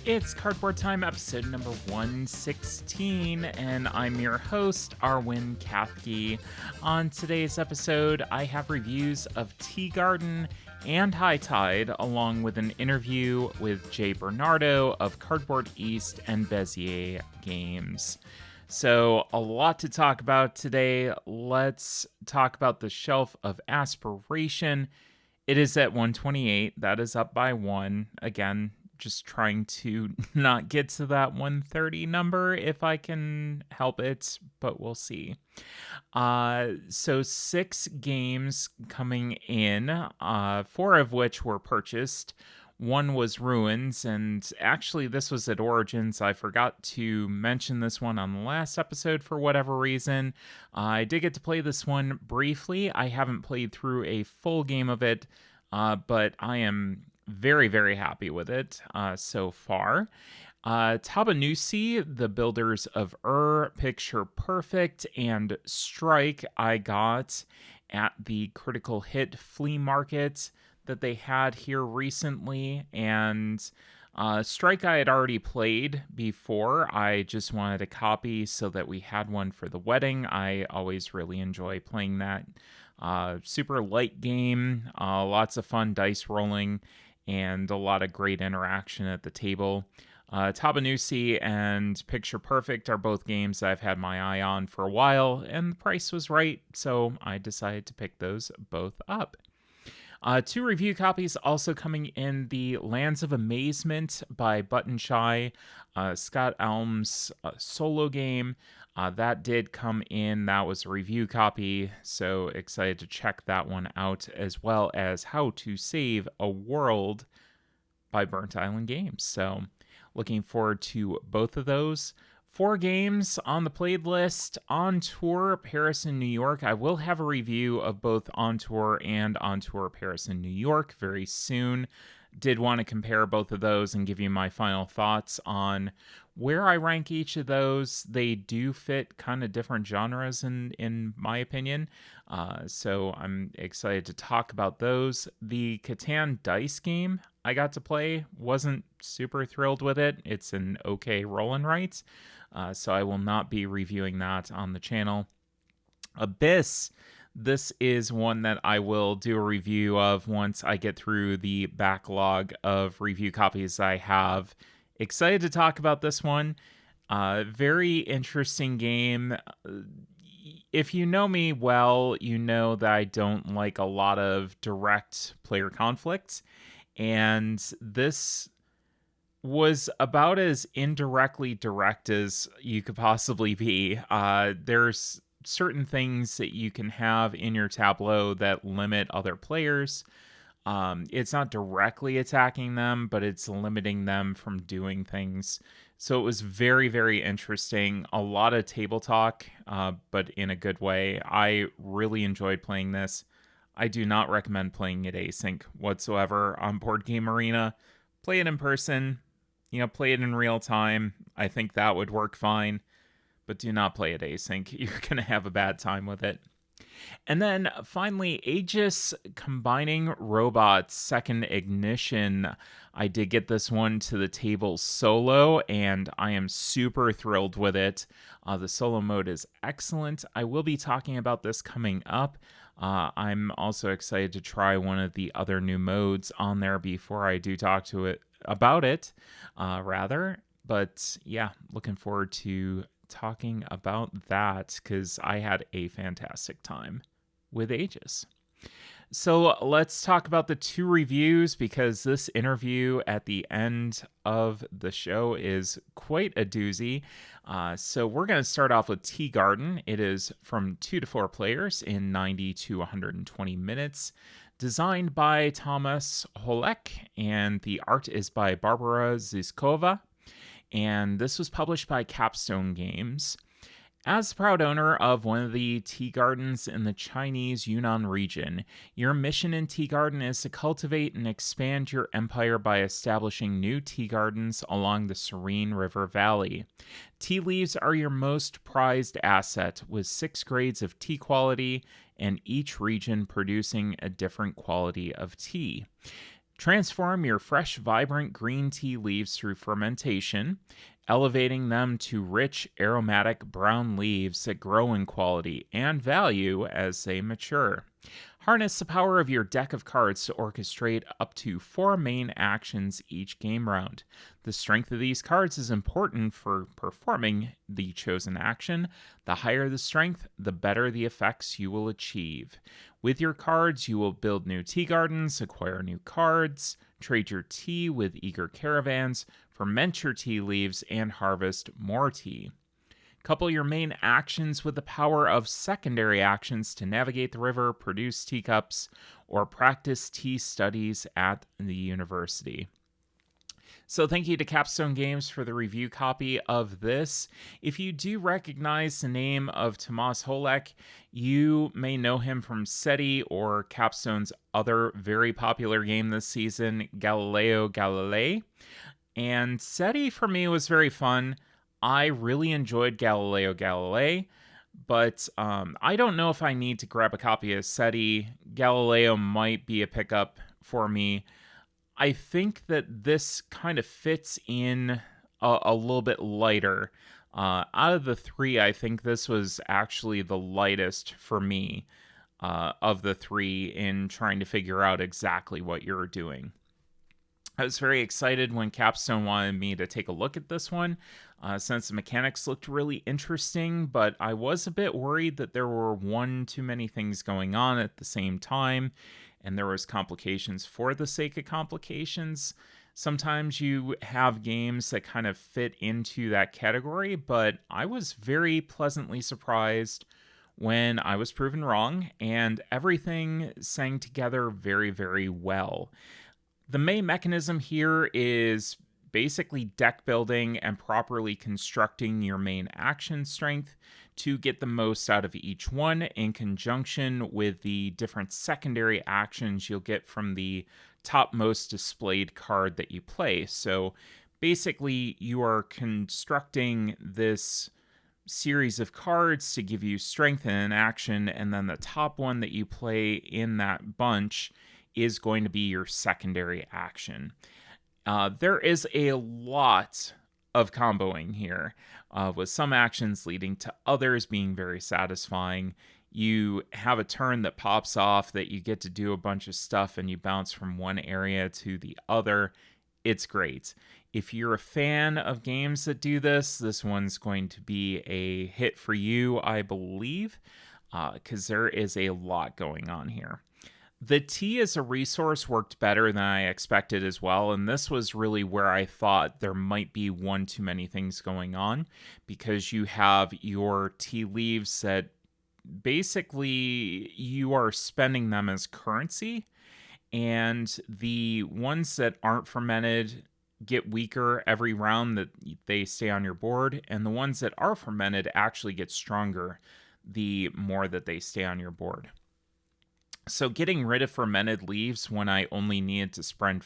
It's Cardboard Time, episode number 116, and I'm your host, Arwen Kathke. On today's episode, I have reviews of Tea Garden and High Tide, along with an interview with Jay Bernardo of Cardboard East and Bezier Games. So, a lot to talk about today. Let's talk about the Shelf of Aspiration. It is at 128. That is up by one. Again, just trying to not get to that 130 number if I can help it, but we'll see. So 6 games coming in, 4 of which were purchased. One was Ruins, and actually this was at Origins. I forgot to mention this one on the last episode for whatever reason. I did get to play this one briefly. I haven't played through a full game of it, but I am very, very happy with it so far. Tabanusi, the builders of Picture Perfect, and Strike I got at the Critical Hit flea market that they had here recently, and Strike I had already played before. I just wanted a copy so that we had one for the wedding. I always really enjoy playing that. Super light game, lots of fun dice rolling, and a lot of great interaction at the table. Tabanusi and Picture Perfect are both games I've had my eye on for a while, and the price was right, so I decided to pick those both up. 2 review copies also coming in: the Lands of Amazement by Button Shy, Scott Elm's solo game. That did come in. That was a review copy, so excited to check that one out, as well as How to Save a World by Burnt Island Games. So looking forward to both of those. 4 games on the played list: On Tour, Paris and New York. I will have a review of both On Tour and On Tour, Paris and New York very soon. Did want to compare both of those and give you my final thoughts on where I rank each of those. They do fit kind of different genres in my opinion. So I'm excited to talk about those. The Catan dice game I got to play, wasn't super thrilled with it. It's an okay roll and write. So I will not be reviewing that on the channel. Abyss. This is one that I will do a review of once I get through the backlog of review copies I have. Excited to talk about this one. Very interesting game. If you know me well, you know that I don't like a lot of direct player conflict. And this was about as indirectly direct as you could possibly be. There's certain things that you can have in your tableau that limit other players. It's not directly attacking them, but it's limiting them from doing things. So it was very, very interesting. A lot of table talk, but in a good way. I really enjoyed playing this. I do not recommend playing it async whatsoever on Board Game Arena. Play it in person, play it in real time. I think that would work fine. But do not play it async. You're going to have a bad time with it. And then finally, Aegis Combining Robots Second Ignition. I did get this one to the table solo, and I am super thrilled with it. The solo mode is excellent. I will be talking about this coming up. I'm also excited to try one of the other new modes on there before I do talk about it. But yeah, looking forward to talking about that because I had a fantastic time with Aegis. So let's talk about the 2 reviews, because this interview at the end of the show is quite a doozy. So we're going to start off with Tea Garden. It is from 2 to 4 players in 90 to 120 minutes. Designed by Thomas Holek, and the art is by Barbara Ziskova. And this was published by Capstone Games. As the proud owner of one of the tea gardens in the Chinese Yunnan region, your mission in Tea Garden is to cultivate and expand your empire by establishing new tea gardens along the serene river valley. Tea leaves are your most prized asset, with 6 grades of tea quality and each region producing a different quality of tea. Transform your fresh, vibrant green tea leaves through fermentation, elevating them to rich, aromatic brown leaves that grow in quality and value as they mature. Harness the power of your deck of cards to orchestrate up to 4 main actions each game round. The strength of these cards is important for performing the chosen action. The higher the strength, the better the effects you will achieve. With your cards, you will build new tea gardens, acquire new cards, trade your tea with eager caravans, ferment your tea leaves, and harvest more tea. Couple your main actions with the power of secondary actions to navigate the river, produce teacups, or practice tea studies at the university. So thank you to Capstone Games for the review copy of this. If you do recognize the name of Tomas Holek, you may know him from SETI or Capstone's other very popular game this season, Galileo Galilei. And SETI for me was very fun. I really enjoyed Galileo Galilei, but I don't know if I need to grab a copy of SETI. Galileo might be a pickup for me. I think that this kind of fits in a little bit lighter. Out of the three, I think this was actually the lightest for me of the three in trying to figure out exactly what you're doing. I was very excited when Capstone wanted me to take a look at this one, since the mechanics looked really interesting, but I was a bit worried that there were one too many things going on at the same time, and there was complications for the sake of complications. Sometimes you have games that kind of fit into that category, but I was very pleasantly surprised when I was proven wrong, and everything sang together very, very well. The main mechanism here is basically deck building and properly constructing your main action strength to get the most out of each one in conjunction with the different secondary actions you'll get from the topmost displayed card that you play. So basically, you are constructing this series of cards to give you strength in an action, and then the top one that you play in that bunch is going to be your secondary action. There is a lot of comboing here, with some actions leading to others being very satisfying. You have a turn that pops off that you get to do a bunch of stuff and you bounce from one area to the other. It's great. If you're a fan of games that do this, this one's going to be a hit for you, I believe, because there is a lot going on here. The tea as a resource worked better than I expected as well, and this was really where I thought there might be one too many things going on, because you have your tea leaves that basically you are spending them as currency, and the ones that aren't fermented get weaker every round that they stay on your board, and the ones that are fermented actually get stronger the more that they stay on your board. So getting rid of fermented leaves when I only needed to spread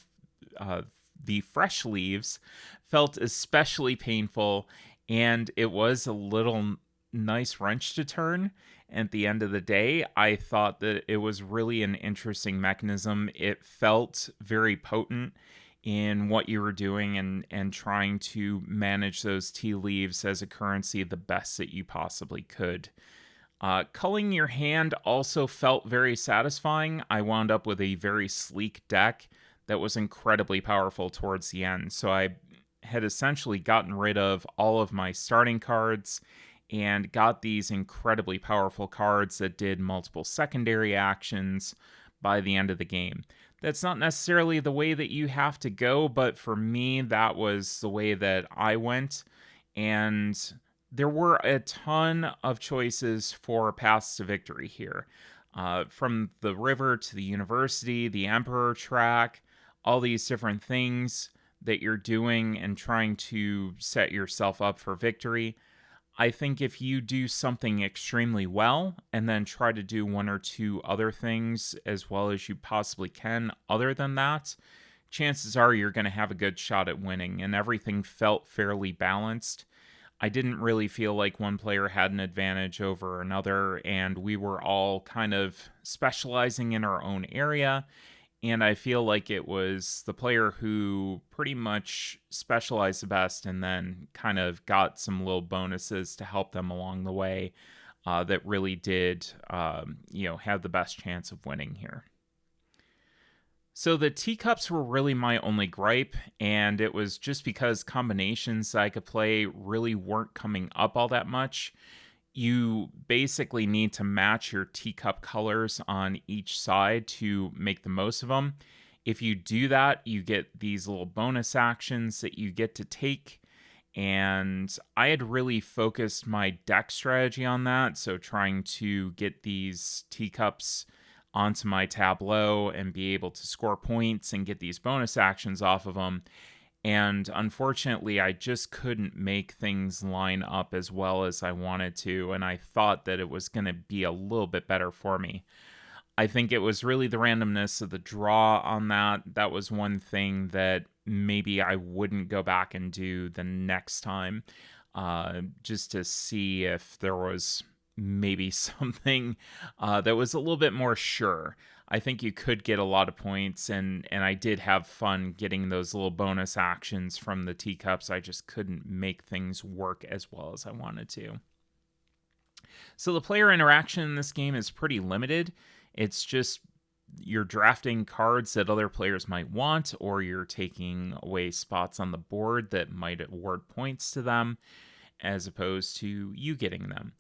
the fresh leaves felt especially painful, and it was a little nice wrench to turn. At the end of the day, I thought that it was really an interesting mechanism. It felt very potent in what you were doing and trying to manage those tea leaves as a currency the best that you possibly could. Culling your hand also felt very satisfying. I wound up with a very sleek deck that was incredibly powerful towards the end. So I had essentially gotten rid of all of my starting cards and got these incredibly powerful cards that did multiple secondary actions by the end of the game. That's not necessarily the way that you have to go, but for me, that was the way that I went. And there were a ton of choices for paths to victory here. From the river to the university, the Emperor track, all these different things that you're doing and trying to set yourself up for victory. I think if you do something extremely well and then try to do one or two other things as well as you possibly can other than that, chances are you're going to have a good shot at winning, and everything felt fairly balanced. I didn't really feel like one player had an advantage over another, and we were all kind of specializing in our own area And I feel like it was the player who pretty much specialized the best and then kind of got some little bonuses to help them along the way that really did, have the best chance of winning here. So the teacups were really my only gripe, and it was just because combinations I could play really weren't coming up all that much. You basically need to match your teacup colors on each side to make the most of them. If you do that, you get these little bonus actions that you get to take. And I had really focused my deck strategy on that. So trying to get these teacups onto my tableau and be able to score points and get these bonus actions off of them. And unfortunately, I just couldn't make things line up as well as I wanted to. And I thought that it was going to be a little bit better for me. I think it was really the randomness of the draw on that. That was one thing that maybe I wouldn't go back and do the next time, just to see if there was maybe something that was a little bit more sure. I think you could get a lot of points, and I did have fun getting those little bonus actions from the teacups. I just couldn't make things work as well as I wanted to. So the player interaction in this game is pretty limited. It's just you're drafting cards that other players might want, or you're taking away spots on the board that might award points to them, as opposed to you getting them.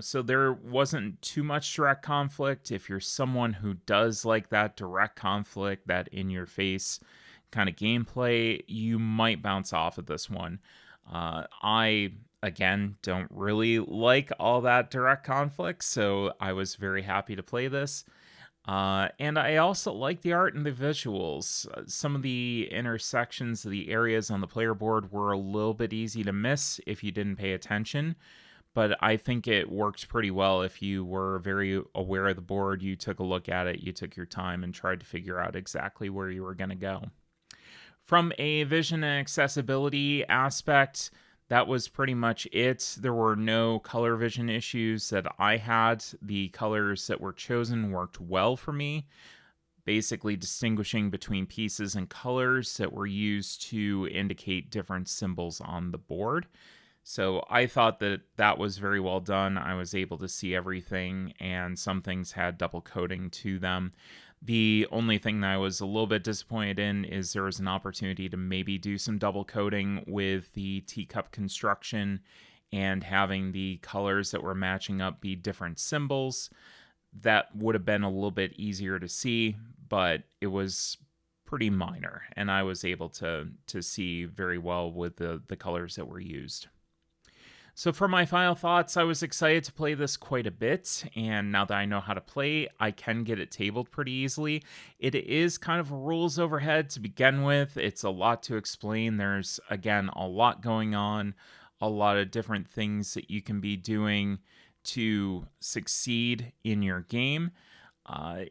So there wasn't too much direct conflict. If you're someone who does like that direct conflict, that in your face kind of gameplay, you might bounce off of this one. I, again, don't really like all that direct conflict, so I was very happy to play this. And I also like the art and the visuals. Some of the intersections of the areas on the player board were a little bit easy to miss if you didn't pay attention, but I think it worked pretty well if you were very aware of the board, you took a look at it, you took your time and tried to figure out exactly where you were going to go. From a vision and accessibility aspect, that was pretty much it. There were no color vision issues that I had. The colors that were chosen worked well for me, basically distinguishing between pieces and colors that were used to indicate different symbols on the board. So I thought that that was very well done. I was able to see everything, and some things had double coding to them. The only thing that I was a little bit disappointed in is there was an opportunity to maybe do some double coding with the teacup construction and having the colors that were matching up be different symbols. That would have been a little bit easier to see, but it was pretty minor, and I was able to see very well with the colors that were used. So for my final thoughts, I was excited to play this quite a bit, and now that I know how to play, I can get it tabled pretty easily. It is kind of rules overhead to begin with. It's a lot to explain. There's, again, a lot going on, a lot of different things that you can be doing to succeed in your game.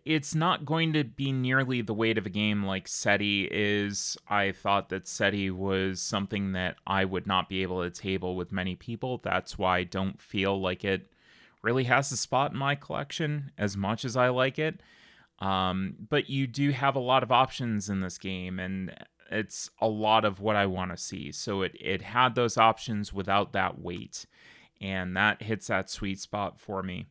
It's not going to be nearly the weight of a game like SETI is. I thought that SETI was something that I would not be able to table with many people. That's why I don't feel like it really has a spot in my collection as much as I like it. But you do have a lot of options in this game, and it's a lot of what I want to see. So it had those options without that weight, and that hits that sweet spot for me.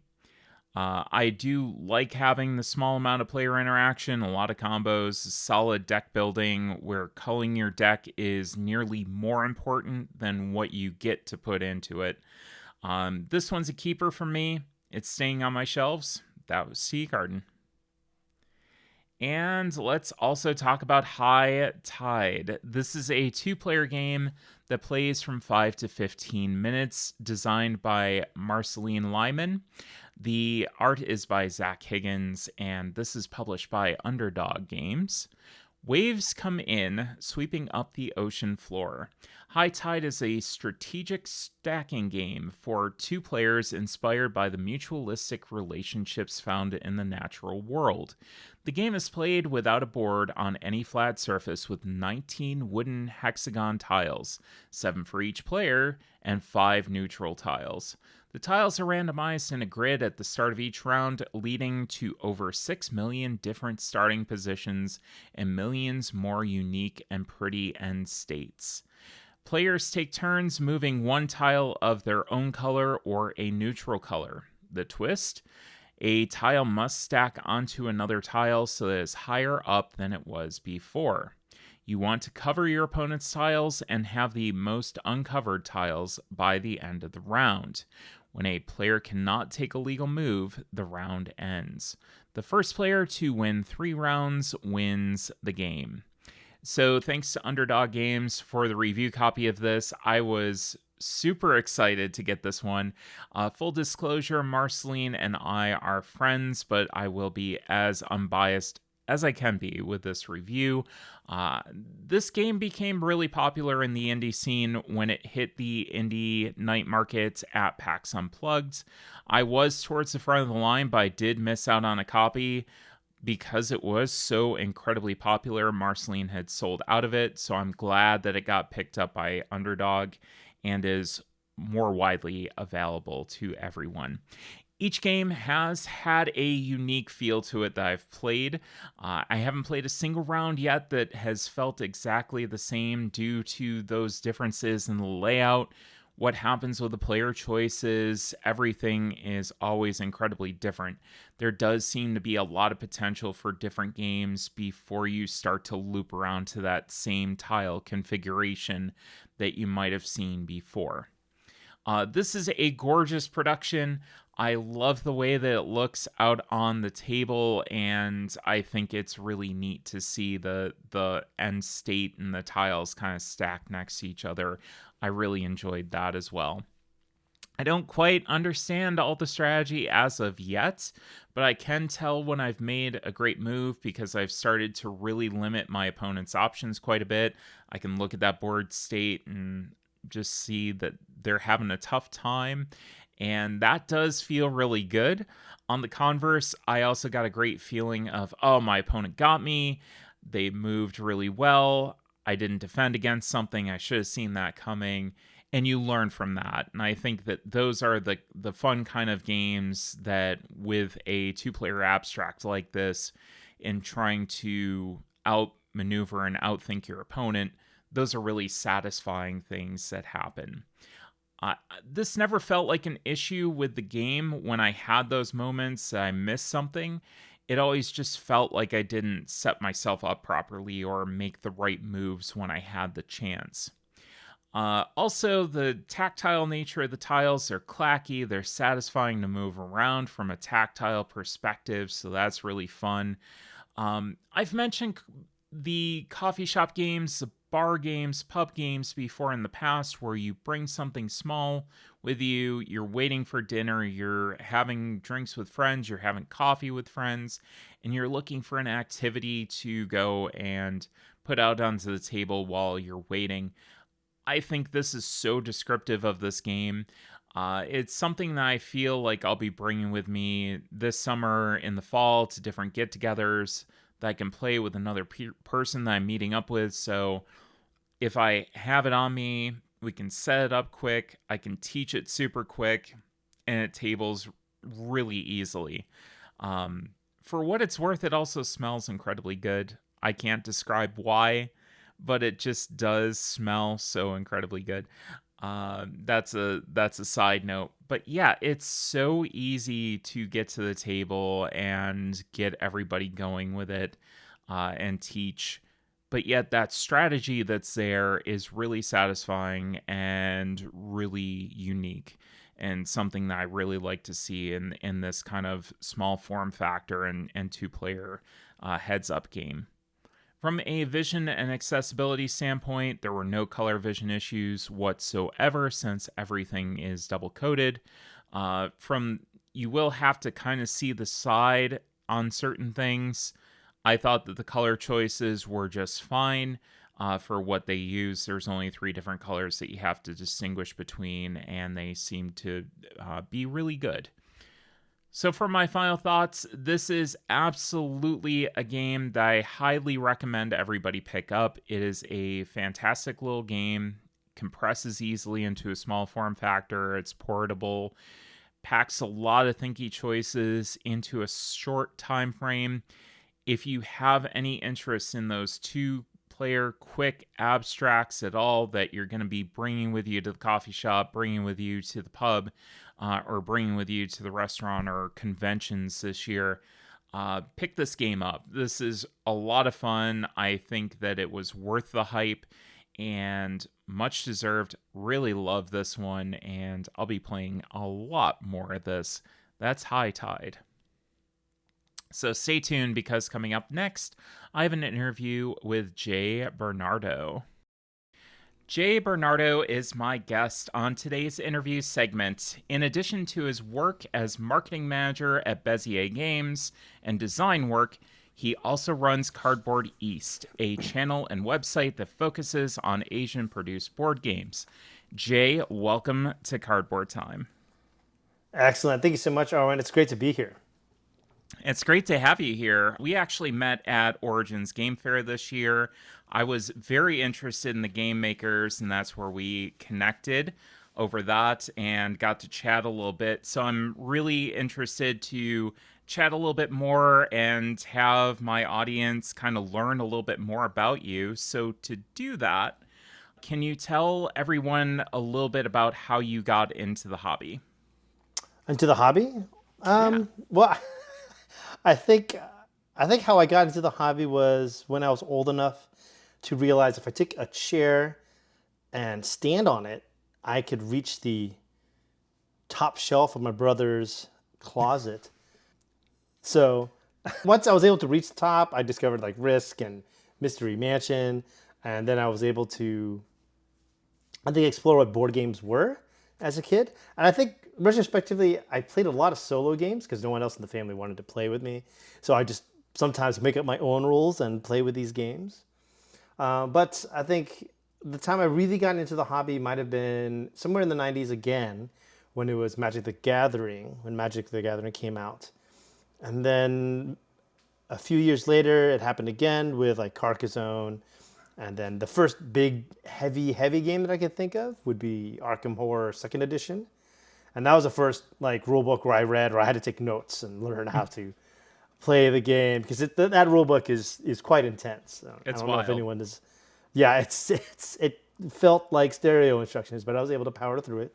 I do like having the small amount of player interaction, a lot of combos, solid deck building, where culling your deck is nearly more important than what you get to put into it. This one's a keeper for me. It's staying on my shelves. That was Sea Garden. And let's also talk about High Tide. This is a 2-player game that plays from 5 to 15 minutes, designed by Marceline Lyman. The art is by Zach Higgins, and this is published by Underdog Games. Waves come in, sweeping up the ocean floor. High Tide is a strategic stacking game for 2 players inspired by the mutualistic relationships found in the natural world. The game is played without a board on any flat surface with 19 wooden hexagon tiles, 7 for each player, and 5 neutral tiles. The tiles are randomized in a grid at the start of each round, leading to over 6 million different starting positions and millions more unique and pretty end states. Players take turns moving one tile of their own color or a neutral color. The twist: a tile must stack onto another tile so that it's higher up than it was before. You want to cover your opponent's tiles and have the most uncovered tiles by the end of the round. When a player cannot take a legal move, the round ends. The first player to win 3 rounds wins the game. So thanks to Underdog Games for the review copy of this. I was super excited to get this one. Full disclosure, Marceline and I are friends, but I will be as unbiased as I can be with this review. This game became really popular in the indie scene when it hit the indie night markets at PAX Unplugged. I was towards the front of the line, but I did miss out on a copy. Because it was so incredibly popular, Marceline had sold out of it, so I'm glad that it got picked up by Underdog and is more widely available to everyone. Each game has had a unique feel to it that I've played. I haven't played a single round yet that has felt exactly the same due to those differences in the layout. What happens with the player choices, everything is always incredibly different. There does seem to be a lot of potential for different games before you start to loop around to that same tile configuration that you might have seen before. This is a gorgeous production. I love the way that it looks out on the table, and I think it's really neat to see the end state and the tiles kind of stacked next to each other. I really enjoyed that as well. I don't quite understand all the strategy as of yet, but I can tell when I've made a great move because I've started to really limit my opponent's options quite a bit. I can look at that board state and just see that they're having a tough time, and that does feel really good. On the converse, I also got a great feeling of, oh, my opponent got me. They moved really well. I didn't defend against something. I should have seen that coming. And you learn from that. And I think that those are the fun kind of games that with a 2-player abstract like this, in trying to outmaneuver and outthink your opponent, those are really satisfying things that happen. This never felt like an issue with the game when I had those moments that I missed something. It always just felt like I didn't set myself up properly or make the right moves when I had the chance. Also, the tactile nature of the tiles, they're clacky, they're satisfying to move around from a tactile perspective, so that's really fun. I've mentioned the coffee shop games, the bar games, pub games before in the past where you bring something small with you, you're waiting for dinner, you're having drinks with friends, you're having coffee with friends, and you're looking for an activity to go and put out onto the table while you're waiting. I think this is so descriptive of this game. It's something that I feel like I'll be bringing with me this summer in the fall to different get-togethers that I can play with another person that I'm meeting up with. So if I have it on me, we can set it up quick. I can teach it super quick, and it tables really easily. For what it's worth, it also smells incredibly good. I can't describe why, but it just does smell so incredibly good. That's a side note. But yeah, it's so easy to get to the table and get everybody going with it and teach. But yet that strategy that's there is really satisfying and really unique, and something that I really like to see in this kind of small form factor and 2-player heads up game. From a vision and accessibility standpoint, there were no color vision issues whatsoever since everything is double coated. You will have to kind of see the side on certain things. I thought that the color choices were just fine for what they use. There's only 3 different colors that you have to distinguish between, and they seem to be really good. So for my final thoughts, this is absolutely a game that I highly recommend everybody pick up. It is a fantastic little game, compresses easily into a small form factor. It's portable, packs a lot of thinky choices into a short time frame. If you have any interest in those two-player quick abstracts at all that you're going to be bringing with you to the coffee shop, bringing with you to the pub, or bringing with you to the restaurant or conventions this year, pick this game up. This is a lot of fun. I think that it was worth the hype and much deserved. Really love this one, and I'll be playing a lot more of this. That's High Tide. So stay tuned, because coming up next, I have an interview with Jay Bernardo. Jay Bernardo is my guest on today's interview segment. In addition to his work as marketing manager at Bezier Games and design work, he also runs Cardboard East, a channel and website that focuses on Asian-produced board games. Jay, welcome to Cardboard Time. Excellent. Thank you so much, Arwen. It's great to be here. It's great to have you here. We actually met at Origins Game Fair this year. I was very interested in the game makers, and that's where we connected over that and got to chat a little bit. So I'm really interested to chat a little bit more and have my audience kind of learn a little bit more about you. So to do that, can you tell everyone a little bit about how you got into the hobby? Into the hobby? Yeah. Well, I think I think how I got into the hobby was when I was old enough to realize if I took a chair and stand on it, I could reach the top shelf of my brother's closet. So once I was able to reach the top, I discovered like Risk and Mystery Mansion, and then I was able to, I think, explore what board games were as a kid. And I think retrospectively, I played a lot of solo games because no one else in the family wanted to play with me. So I just sometimes make up my own rules and play with these games. But I think the time I really got into the hobby might have been somewhere in the 90s again, when it was Magic the Gathering, when Magic the Gathering came out. And then a few years later, it happened again with like Carcassonne. And then the first big, heavy game that I could think of would be Arkham Horror Second Edition. And that was the first like rule book where I read, where I had to take notes and learn how to play the game, because that rule book is quite intense. I It's don't know if wild. anyone is. Yeah, it felt like stereo instructions, but I was able to power through it.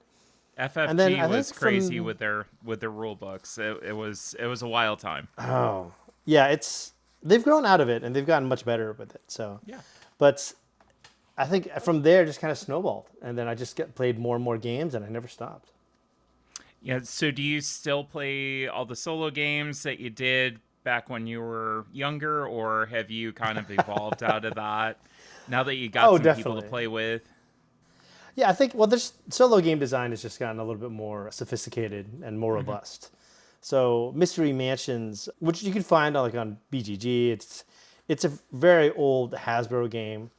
And then FFG I think was crazy from with their rule books. It was a wild time. oh yeah, they've grown out of it and they've gotten much better with it. So, Yeah. but I think from there it just kind of snowballed, and then I just played more and more games, and I never stopped. Yeah. So do you still play all the solo games that you did back when you were younger, or have you kind of evolved out of that now that you got Oh, some people to definitely. play with? Yeah, I think, well, there's solo game design has just gotten a little bit more sophisticated and more Hmm. robust. So Mystery Mansions, which you can find on like on BGG, it's a very old Hasbro game,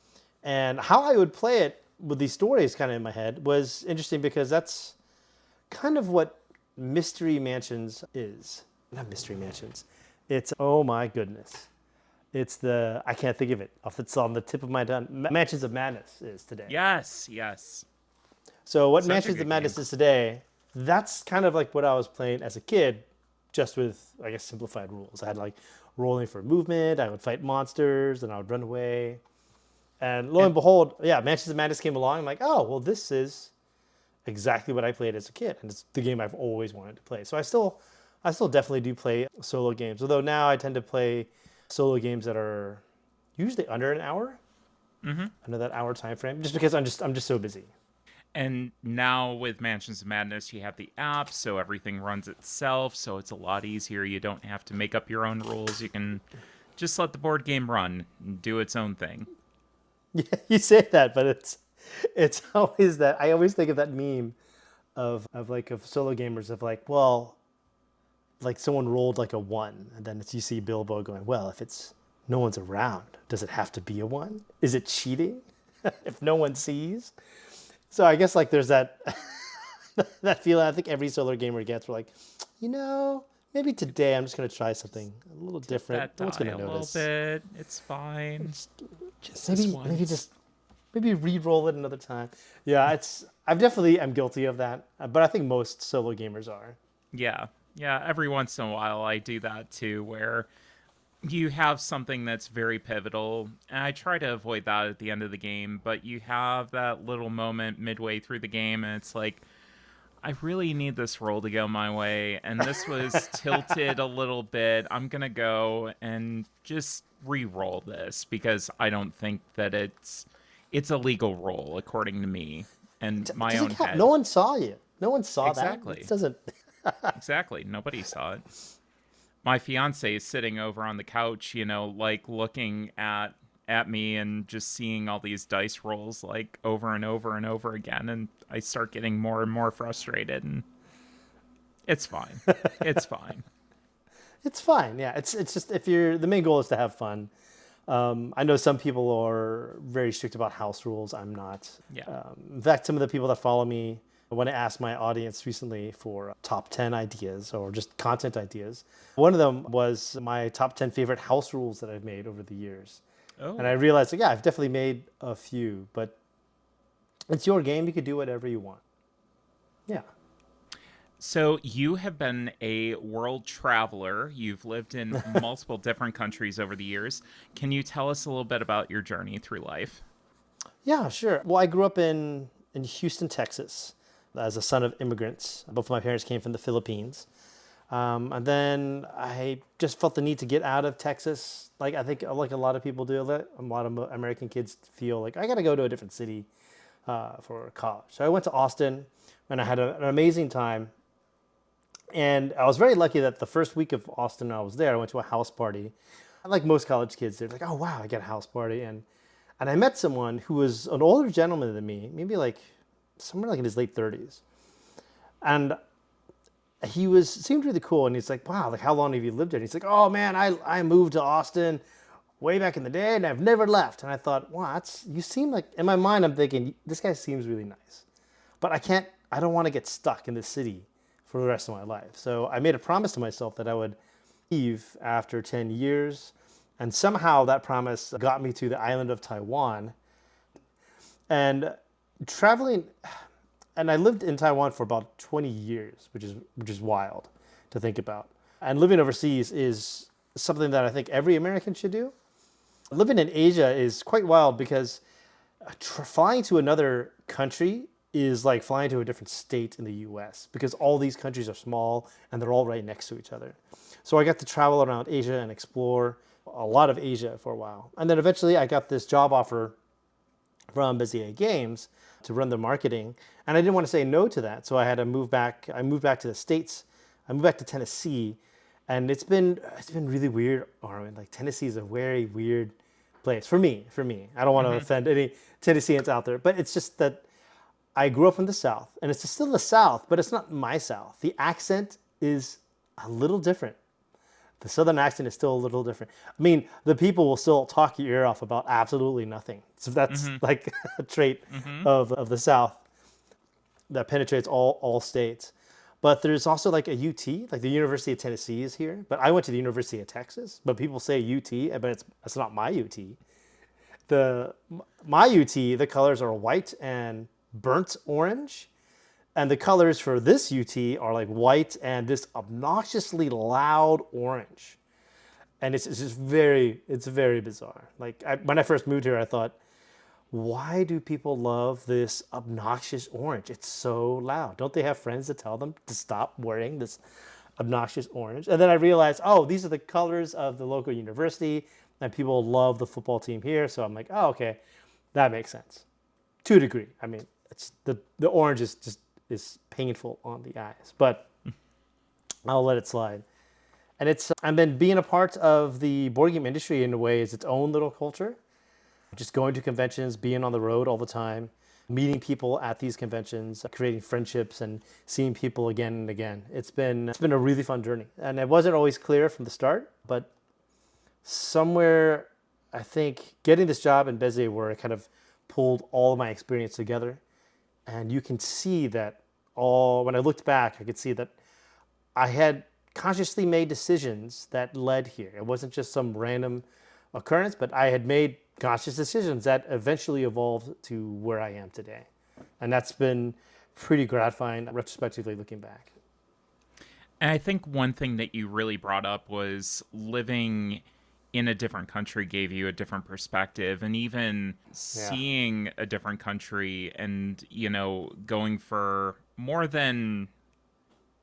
and how I would play it with these stories kind of in my head was interesting, because that's kind of what Mystery Mansions is. Not Mystery Mansions. It's, oh my goodness. It's the, I can't think of it. It's on the tip of my tongue. Mansions of Madness is today. Yes. Yes. So what Such a Mansions of good game. Madness is today, that's kind of like what I was playing as a kid, just with, I guess, simplified rules. I had like rolling for movement, I would fight monsters, and I would run away. And lo and And behold, yeah, Mansions of Madness came along. I'm like, oh, well, this is exactly what I played as a kid, and it's the game I've always wanted to play. So I still definitely do play solo games. Although now I tend to play solo games that are usually under an hour, hmm under that hour time frame, just because I'm just so busy. and now with Mansions of Madness, you have the app, so everything runs itself. So it's a lot easier. You don't have to make up your own rules. You can just let the board game run and do its own thing. Yeah, you say that, but it's always that. I always think of that meme of solo gamers of like, well, like someone rolled like a one, and then you see Bilbo going, well, if it's no one's around, does it have to be a one? Is it cheating if no one sees? So I guess like there's that that feeling I think every solo gamer gets. We're like, you know, maybe today I'm just gonna try Just something a little tip different. that No one's die gonna a little notice. bit. It's fine. Just, Just this maybe once. just maybe re-roll it another time. Yeah, I'm guilty of that, but I think most solo gamers are. Yeah. Yeah, every once in a while I do that too, where you have something that's very pivotal, and I try to avoid that at the end of the game, but you have that little moment midway through the game, and it's like, I really need this roll to go my way, and this was tilted a little bit. I'm gonna go and just re-roll this because I don't think that it's a legal roll according to me and It my doesn't own count. No head. one saw you. No one saw that. It Exactly. doesn't. Exactly. Nobody saw it. My fiance is sitting over on the couch, like looking at me and just seeing all these dice rolls like over and over and over again, and I start getting more and more frustrated, and it's fine. It's fine. It's fine. Yeah, it's just if you're the main goal is to have fun. I know some people are very strict about house rules. I'm not. Yeah. In fact, some of the people that follow me, when I asked my audience recently for top 10 ideas or just content ideas, one of them was my top 10 favorite house rules that I've made over the years. And I Oh. realized, like, yeah, I've definitely made a few, but it's your game. You could do whatever you want. Yeah. So you have been a world traveler. You've lived in multiple different countries over the years. Can you tell us a little bit about your journey through life? Yeah, sure. Well, I grew up in Houston, Texas, as a son of immigrants. Both of my parents came from the Philippines. And then I just felt the need to get out of Texas. Like I think, like a lot of people do, that a lot of American kids feel like I got to go to a different city for college. So I went to Austin, and I had an amazing time. And I was very lucky that the first week of Austin I was there, I went to a house party. Like most college kids, they're like, "Oh wow, I get a house party," and I met someone who was an older gentleman than me, maybe like somewhere like in his late 30s, and he seemed really cool. And he's like, "Wow, like how long have you lived here?" And he's like, "Oh man, I moved to Austin way back in the day, and I've never left." And I thought, "Wow, you seem like." In my mind, I'm thinking this guy seems really nice, but I can't. I don't want to get stuck in this city for the rest of my life. So I made a promise to myself that I would leave after 10 years. And somehow that promise got me to the island of Taiwan. And traveling, and I lived in Taiwan for about 20 years, which is wild to think about. And living overseas is something that I think every American should do. Living in Asia is quite wild because flying to another country is like flying to a different state in the US because all these countries are small and they're all right next to each other. So I got to travel around Asia and explore a lot of Asia for a while. And then eventually I got this job offer from Bezier Games to run the marketing. And I didn't want to say no to that. So I had to move back. I moved back to the States. I moved back to Tennessee. And it's been really weird, Arwen. Like Tennessee is a very weird place for me. For me, I don't want to Mm-hmm. offend any Tennesseans out there, but it's just that I grew up in the South, and it's still the South, but it's not my South. The accent is a little different. The Southern accent is still a little different. I mean, the people will still talk your ear off about absolutely nothing. So that's Mm-hmm. like a trait Mm-hmm. of the South that penetrates all states. But there's also like a UT, like the University of Tennessee is here. But I went to the University of Texas. But people say UT, but it's not my UT. The my UT, the colors are white and burnt orange, and the colors for this UT are like white and this obnoxiously loud orange. And it's just it's very bizarre. Like when I first moved here, I thought, why do people love this obnoxious orange? It's so loud. Don't they have friends to tell them to stop wearing this obnoxious orange? And then I realized, oh, these are the colors of the local university, and people love the football team here. So I'm like, oh, okay, that makes sense to a degree. I mean, it's the orange is just is painful on the eyes, but I'll let it slide. And then being a part of the board game industry in a way is its own little culture. Just going to conventions, being on the road all the time, meeting people at these conventions, creating friendships, and seeing people again and again. It's been a really fun journey, and it wasn't always clear from the start, but somewhere I think getting this job in Bezier where I kind of pulled all of my experience together, and you can see that all when I looked back, I could see that I had consciously made decisions that led here. It wasn't just some random occurrence, but I had made conscious decisions that eventually evolved to where I am today. And that's been pretty gratifying retrospectively looking back. And I think one thing that you really brought up was living in a different country gave you a different perspective, and even Yeah. seeing a different country and, going for more than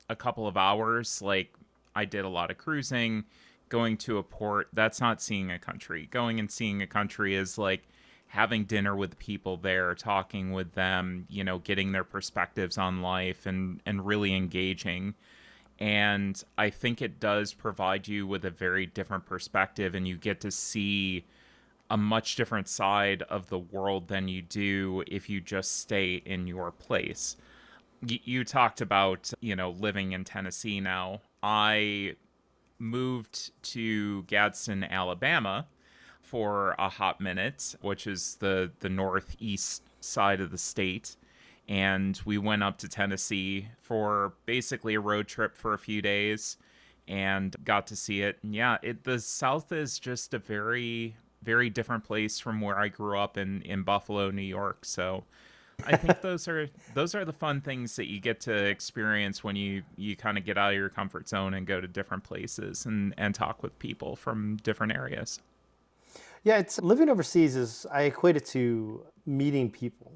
a couple of hours. Like, I did a lot of cruising, going to a port. That's not seeing a country. Going and seeing a country is like having dinner with people there, talking with them, getting their perspectives on life and really engaging. And I think it does provide you with a very different perspective, and you get to see a much different side of the world than you do if you just stay in your place. You talked about, living in Tennessee now. I moved to Gadsden, Alabama for a hot minute, which is the northeast side of the state. And we went up to Tennessee for basically a road trip for a few days and got to see it. And yeah, the South is just a very, very different place from where I grew up in Buffalo, New York. So I think those are the fun things that you get to experience when you kind of get out of your comfort zone and go to different places and talk with people from different areas. Yeah, it's living overseas is I equate it to meeting people.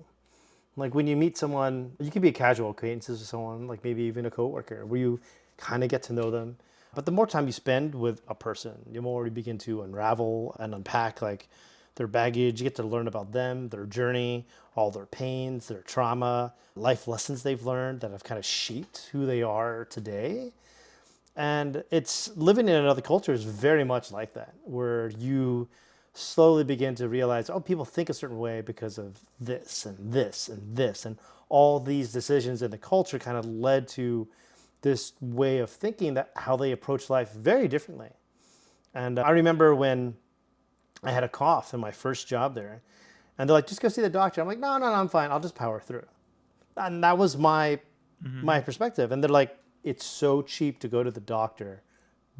Like when you meet someone, you can be a casual acquaintances with someone, like maybe even a coworker, where you kind of get to know them. But the more time you spend with a person, the more you begin to unravel and unpack like their baggage. You get to learn about them, their journey, all their pains, their trauma, life lessons they've learned that have kind of shaped who they are today. And it's living in another culture is very much like that, where you slowly begin to realize, oh, people think a certain way because of this and this and this. And all these decisions in the culture kind of led to this way of thinking that how they approach life very differently. And I remember when I had a cough in my first job there, and they're like, just go see the doctor. I'm like, no, no, no, I'm fine. I'll just power through. And that was my Hmm. perspective. And they're like, it's so cheap to go to the doctor,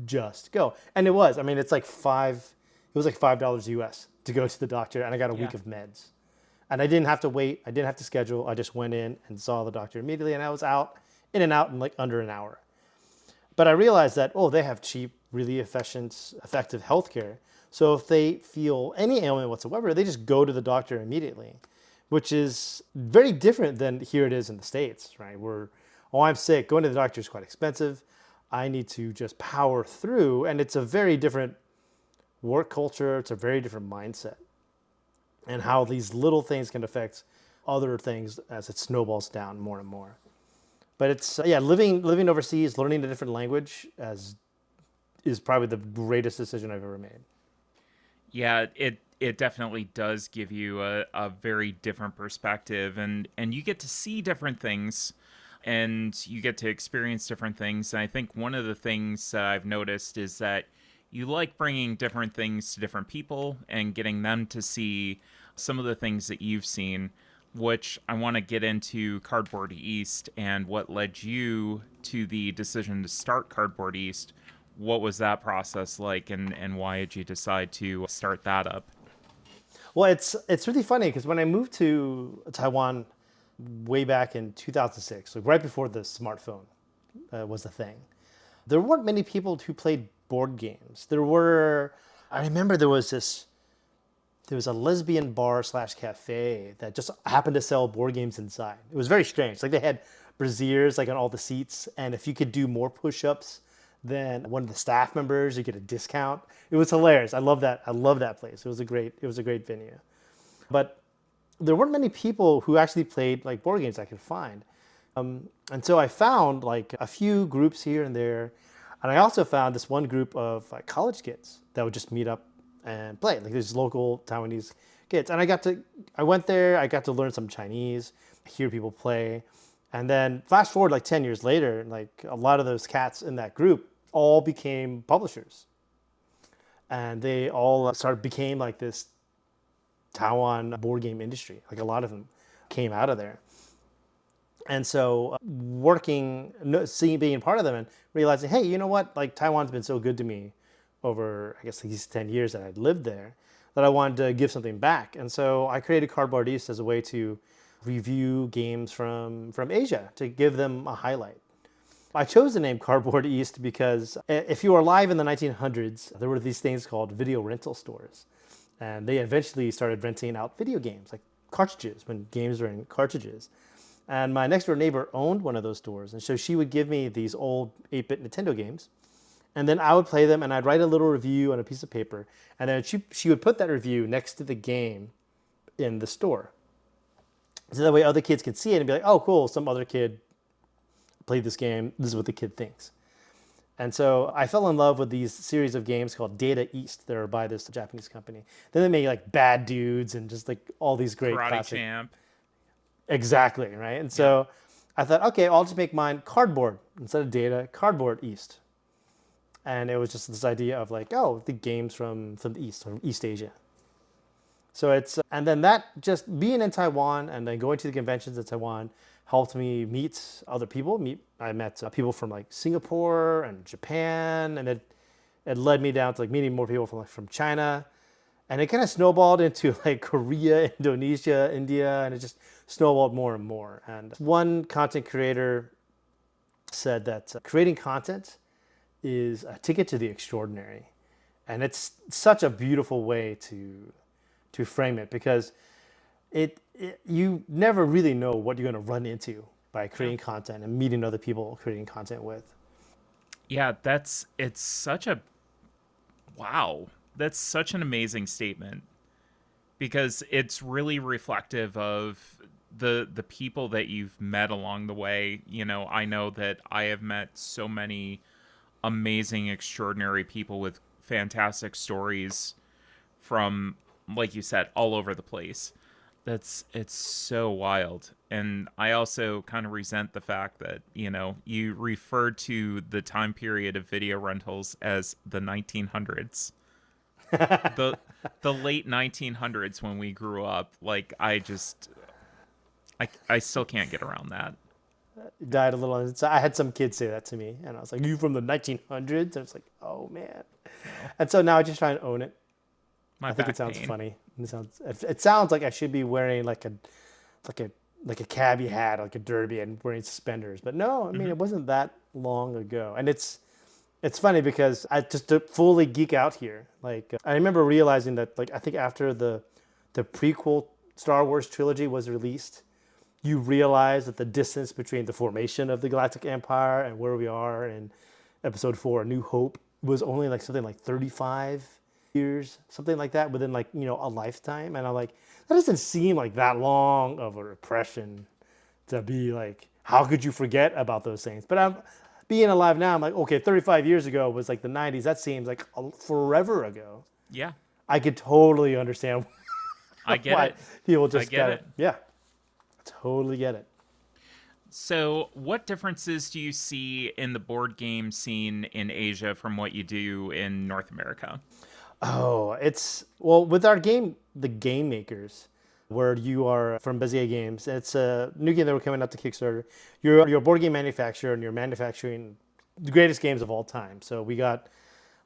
just go. And it was. I mean, it was like $5 US to go to the doctor, and I got a Yeah. week of meds. And I didn't have to wait. I didn't have to schedule. I just went in and saw the doctor immediately, and I was out, in and out in like under an hour. But I realized that, oh, they have cheap, really efficient, effective healthcare. So if they feel any ailment whatsoever, they just go to the doctor immediately, which is very different than here it is in the States, right? Where, oh, I'm sick, going to the doctor is quite expensive. I need to just power through. And it's a very different work culture, it's a very different mindset, and how these little things can affect other things as it snowballs down more and more. But it's yeah, living overseas, learning a different language as is probably the greatest decision I've ever made. Yeah, it definitely does give you a very different perspective, and you get to see different things and you get to experience different things. And I think one of the things that I've noticed is that you like bringing different things to different people and getting them to see some of the things that you've seen, which I want to get into Cardboard East and what led you to the decision to start Cardboard East. What was that process like, and why did you decide to start that up? Well, it's really funny because when I moved to Taiwan way back in 2006, like right before the smartphone was a thing, there weren't many people who played board games. I remember there was a lesbian bar slash cafe that just happened to sell board games inside. It was very strange. Like they had braziers like on all the seats, and if you could do more push-ups than one of the staff members, you get a discount. It was hilarious. I love that. I love that place. It was a great venue. But there weren't many people who actually played like board games I could find. And so I found like a few groups here and there. And I also found this one group of like college kids that would just meet up and play. Like these local Taiwanese kids. And I went there, I got to learn some Chinese, hear people play. And then fast forward like 10 years later, like a lot of those cats in that group all became publishers. And they all became like this Taiwan board game industry. Like a lot of them came out of there. And so working, seeing, being part of them and realizing, hey, you know what? Like Taiwan's been so good to me over, I guess, these 10 years that I'd lived there, that I wanted to give something back. And so I created Cardboard East as a way to review games from Asia, to give them a highlight. I chose the name Cardboard East because if you were alive in the 1900s, there were these things called video rental stores. And they eventually started renting out video games, like cartridges, when games were in cartridges. And my next door neighbor owned one of those stores. And so she would give me these old 8-bit Nintendo games. And then I would play them and I'd write a little review on a piece of paper. And then she would put that review next to the game in the store. So that way other kids could see it and be like, oh, cool, some other kid played this game. This is what the kid thinks. And so I fell in love with these series of games called Data East that are by this Japanese company. Then they made like Bad Dudes and just like all these great Karate classic. Champ. Exactly, right? And Yeah. so I thought, okay, I'll just make mine Cardboard instead of Data, Cardboard East. And it was just this idea of like, oh, the games from the East, from East Asia. So it's, and then that just being in Taiwan and then going to the conventions in Taiwan helped me meet other people. I met people from like Singapore and Japan, and it led me down to like meeting more people from China. And it kind of snowballed into like Korea, Indonesia, India, and it just snowballed more and more. And one content creator said that creating content is a ticket to the extraordinary. And it's such a beautiful way to frame it, because you never really know what you're going to run into by creating content and meeting other people creating content with. Yeah, it's such a wow. That's such an amazing statement, because it's really reflective of the people that you've met along the way. I know that I have met so many amazing, extraordinary people with fantastic stories from, like you said, all over the place. It's so wild. And I also kind of resent the fact that, you referred to the time period of video rentals as the 1900s. The the late 1900s, when we grew up. Like, I still can't get around that. Died a little. So I had some kids say that to me, and I was like, "You from the 1900s?" And it's like, "Oh man!" Oh, And so now I just try and own it. my I think it back sounds pain. funny. It sounds like I should be wearing like a like a cabbie hat, like a derby, and wearing suspenders. But no, I mean Hmm. it wasn't that long ago, and it's funny because I just to fully geek out here. Like I remember realizing that like I think after the prequel Star Wars trilogy was released, you realize that the distance between the formation of the Galactic Empire and where we are in Episode 4, A New Hope, was only like something like 35 years, something like that, within like, a lifetime. And I'm like, that doesn't seem like that long of a repression to be like, how could you forget about those things? But I'm being alive now, I'm like, okay, 35 years ago was like the 90s. That seems like forever ago. Yeah, I could totally understand I get why it. people I just get got it. it. Yeah, totally get it. So, what differences do you see in the board game scene in Asia from what you do in North America? Oh, it's well with our game, the Game Makers, where you are from Bezier Games. It's a new game that we're coming out to Kickstarter. You're a board game manufacturer, and you're manufacturing the greatest games of all time. So we got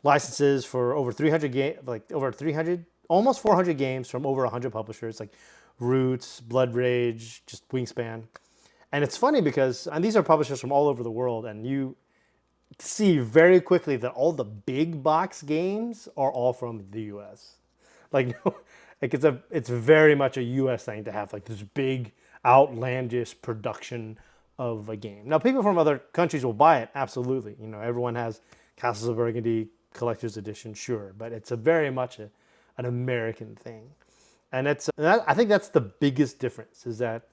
licenses for over 300 like over 300, almost 400 games from over 100 publishers, like Roots, Blood Rage, just Wingspan. And it's funny because, and these are publishers from all over the world, and you see very quickly that all the big box games are all from the US. Like, no, like it's very much a US thing to have like this big outlandish production of a game. Now, people from other countries will buy it, absolutely. Everyone has Castles of Burgundy collector's edition, sure, but it's a very much an American thing. And I think that's the biggest difference, is that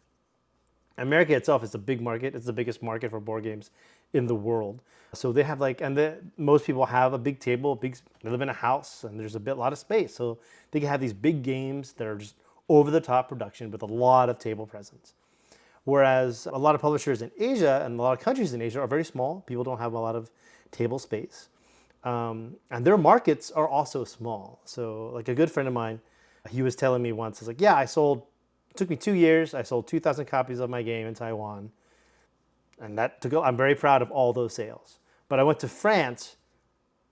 America itself is a big market. It's the biggest market for board games in the world. So they have like, and most people have a big table, they live in a house, and there's a lot of space. So they can have these big games that are just over the top production with a lot of table presence. Whereas a lot of publishers in Asia and a lot of countries in Asia are very small. People don't have a lot of table space. And their markets are also small. So like a good friend of mine, he was telling me once, it's like, yeah, it took me 2 years. I sold 2,000 copies of my game in Taiwan. And I'm very proud of all those sales. But I went to France,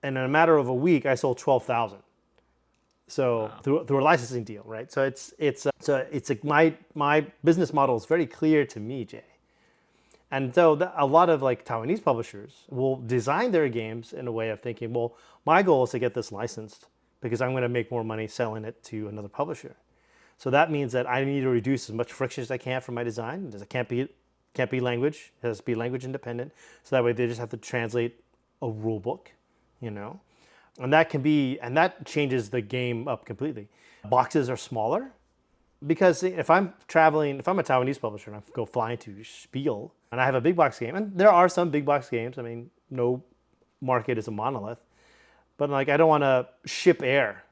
and in a matter of a week, I sold 12,000. So Wow. through a licensing deal, right? So it's like my business model is very clear to me, Jay. And so a lot of like Taiwanese publishers will design their games in a way of thinking, well, my goal is to get this licensed because I'm going to make more money selling it to another publisher. So that means that I need to reduce as much friction as I can from my design. It can't be language. It has to be language independent. So that way they just have to translate a rule book, you know. And that changes the game up completely. Boxes are smaller because if I'm traveling, if I'm a Taiwanese publisher and I go flying to Spiel and I have a big box game, and there are some big box games. I mean, no market is a monolith, but like I don't want to ship air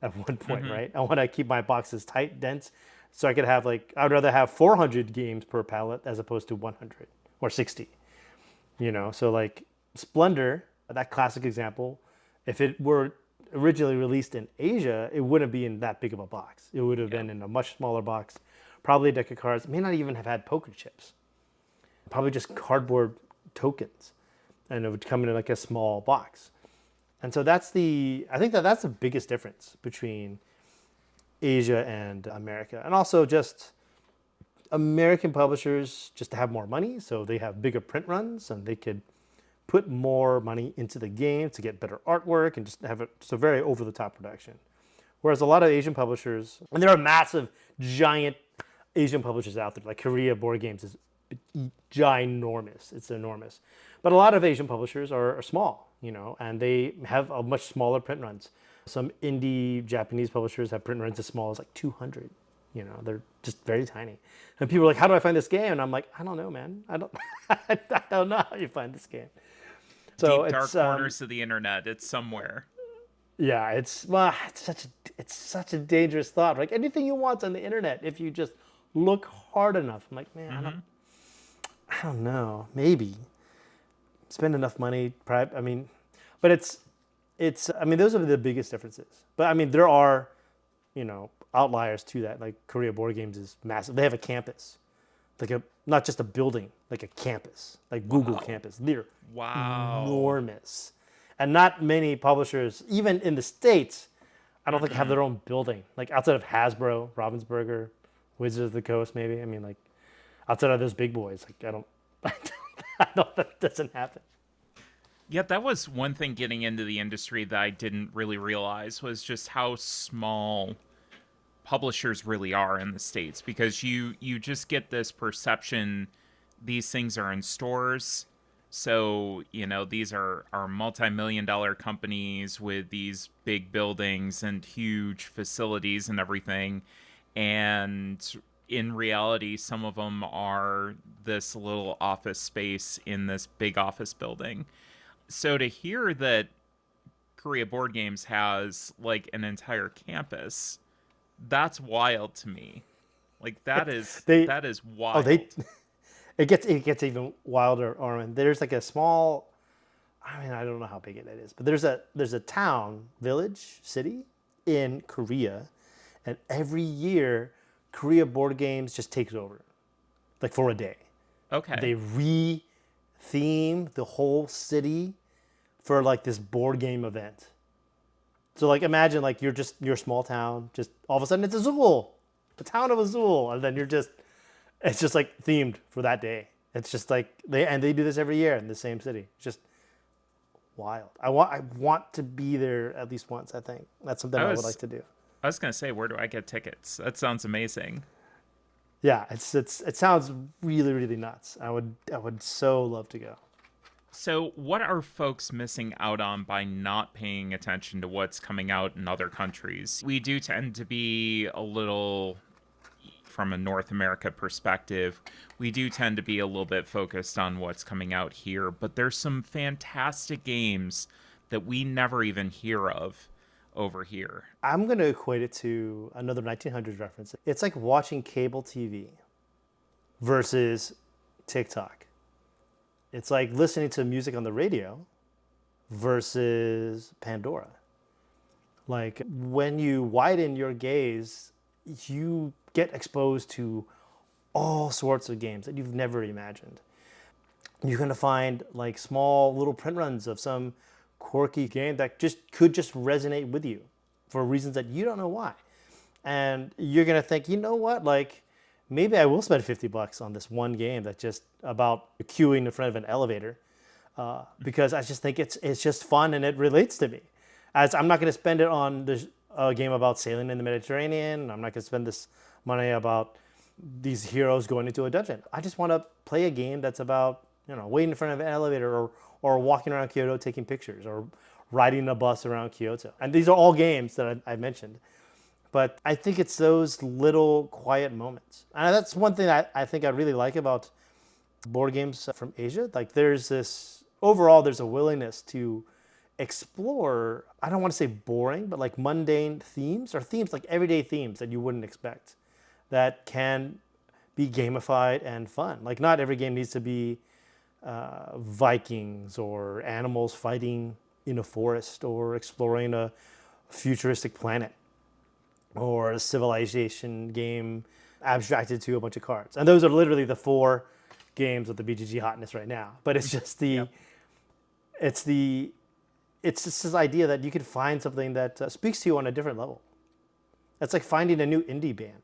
at one point, Mm-hmm. right? I want to keep my boxes tight, dense, so I could have like I'd rather have 400 games per pallet as opposed to 100 or 60. So like Splendor, that classic example, if it were originally released in Asia, it wouldn't be in that big of a box. It would have Yeah. been in a much smaller box, probably a deck of cards. It may not even have had poker chips. Probably just cardboard tokens, and it would come in like a small box. And so I think that's the biggest difference between Asia and America. And also just American publishers just have more money, so they have bigger print runs and they could put more money into the game to get better artwork and just have it so very over the top production. Whereas a lot of Asian publishers, and there are massive, giant Asian publishers out there, like Korea Board Games is ginormous. It's enormous. But a lot of Asian publishers are small, and they have a much smaller print runs. Some indie Japanese publishers have print runs as small as like 200. They're just very tiny. And people are like, "How do I find this game?" And I'm like, "I don't know, man. I don't, I don't know how you find this game." So Deep dark corners of the internet. It's somewhere. yeah, it's such a dangerous thought. Like anything you want on the internet, if you just look hard enough. I'm like, man, I don't, Mm-hmm. I don't know. Maybe spend enough money. Probably, I mean, but it's. I mean, those are the biggest differences. But I mean, there are, outliers to that. Like Korea Board Games is massive. They have a campus, like a not just a building, like a campus, like Google Wow. campus. They're Wow. enormous, and not many publishers, even in the states, I don't think have Mm-mm. their own building. Like outside of Hasbro, Ravensburger, Wizards of the Coast, maybe. I mean, like outside of those big boys, like I don't, I don't that doesn't happen. Yeah, that was one thing getting into the industry that I didn't really realize was just how small publishers really are in the States, because you just get this perception these things are in stores. So, these are multi-million dollar companies with these big buildings and huge facilities and everything. And in reality, some of them are this little office space in this big office building. So to hear that Korea Board Games has like an entire campus, that's wild to me. Like They, that is oh, they, wild. it gets even wilder, Armin. There's like a small, I mean, I don't know how big it is, but there's a town, village, city in Korea, and every year, Korea Board Games just takes over, like for a day. Okay. They re-theme the whole city for like this board game event. So like imagine like you're just your small town, just all of a sudden it's Azul, the town of Azul, and then it's just like themed for that day. It's just like they do this every year in the same city. It's just wild. I want to be there at least once. I think that's something I I would was like to do. I was gonna say, where do I get tickets? That sounds amazing. Yeah, it sounds really really nuts. I would so love to go. So, what are folks missing out on by not paying attention to what's coming out in other countries? We do tend to be a little, from a North America perspective, we do tend to be a little bit focused on what's coming out here, but there's some fantastic games that we never even hear of over here. I'm gonna equate it to another 1900s reference. It's like watching cable TV versus TikTok. It's like listening to music on the radio versus Pandora. Like when you widen your gaze, you get exposed to all sorts of games that you've never imagined. You're gonna find like small little print runs of some quirky game that just could just resonate with you. for reasons that you don't know why. And you're going to think, you know what, like maybe I will spend $50 on this one game that's just about queuing in front of an elevator, because I just think it's just fun and it relates to me. As I'm not going to spend it on a game about sailing in the Mediterranean. I'm not going to spend this money about these heroes going into a dungeon. I just want to play a game that's about, waiting in front of an elevator, or walking around Kyoto taking pictures, or riding a bus around Kyoto. And these are all games that I mentioned. But I think it's those little quiet moments. And that's one thing I think I really like about board games from Asia. Like there's a willingness to explore, I don't want to say boring, but like mundane themes, or themes like everyday themes that you wouldn't expect, that can be gamified and fun. Like not every game needs to be Vikings or animals fighting in a forest or exploring a futuristic planet or a civilization game abstracted to a bunch of cards. And those are literally the four games with the BGG hotness right now. But it's just Yep. it's just this idea that you could find something that speaks to you on a different level. It's like finding a new indie band,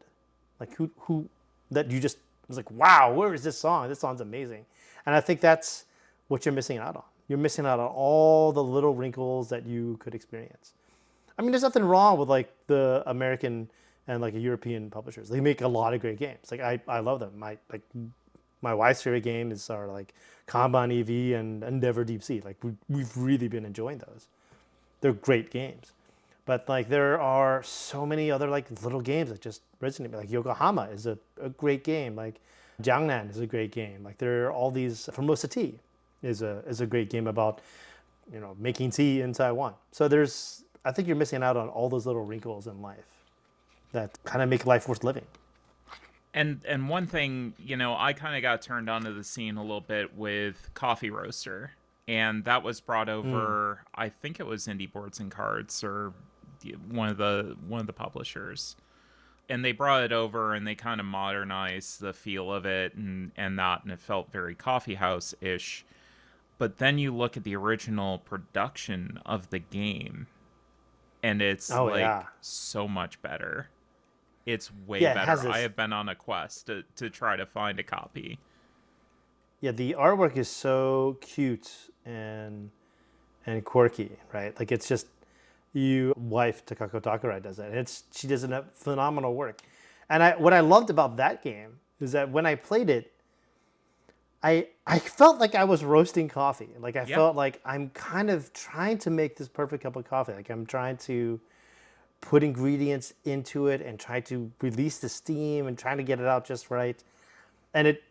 like who that you just was like, wow, where is this song? This song's amazing. And I think that's what you're missing out on. You're missing out on all the little wrinkles that you could experience. I mean, there's nothing wrong with like the American and like European publishers. They make a lot of great games. Like I love them. My wife's favorite games are like Kanban EV and Endeavor Deep Sea. Like we've really been enjoying those. They're great games. But like there are so many other like little games that just resonate. Like Yokohama is a great game. Like Jiangnan is a great game. Like there are all these. Formosa Tea is a great game about making tea in Taiwan. So I think you're missing out on all those little wrinkles in life that kind of make life worth living. And one thing, I kind of got turned onto the scene a little bit with Coffee Roaster, and that was brought over. I think it was Indie Boards and Cards, or one of the publishers, and they brought it over and they kind of modernized the feel of it and it felt very coffee house ish. But then you look at the original production of the game, and it's Oh like yeah, so much better. It's way yeah. It has better. I this. have been on a quest to try to find a copy. Yeah, the artwork is so cute and quirky, right? Like it's just you wife Takako Takurai does it. She does a phenomenal work. And what I loved about that game is that when I played it, I felt like I was roasting coffee. Like I Yeah. felt like I'm kind of trying to make this perfect cup of coffee. Like I'm trying to put ingredients into it and try to release the steam and trying to get it out just right. And it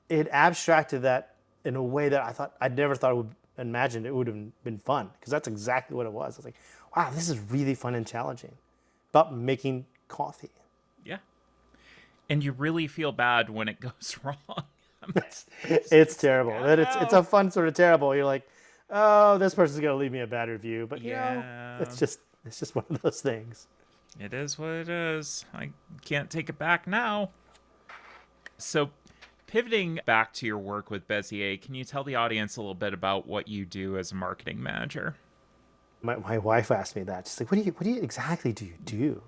it abstracted that in a way that I'd never thought it would imagined it would have been fun, because that's exactly what it was. I was like, wow, this is really fun and challenging about making coffee. Yeah. And you really feel bad when it goes wrong. It's terrible. Oh, And it's no. a fun sort of terrible. You're like, oh, this person's gonna leave me a bad review, but Yeah. it's just one of those things. It is what it is. I can't take it back now. So, pivoting back to your work with Bezier, can you tell the audience a little bit about what you do as a marketing manager? My wife asked me that. She's like, what do you exactly do you do?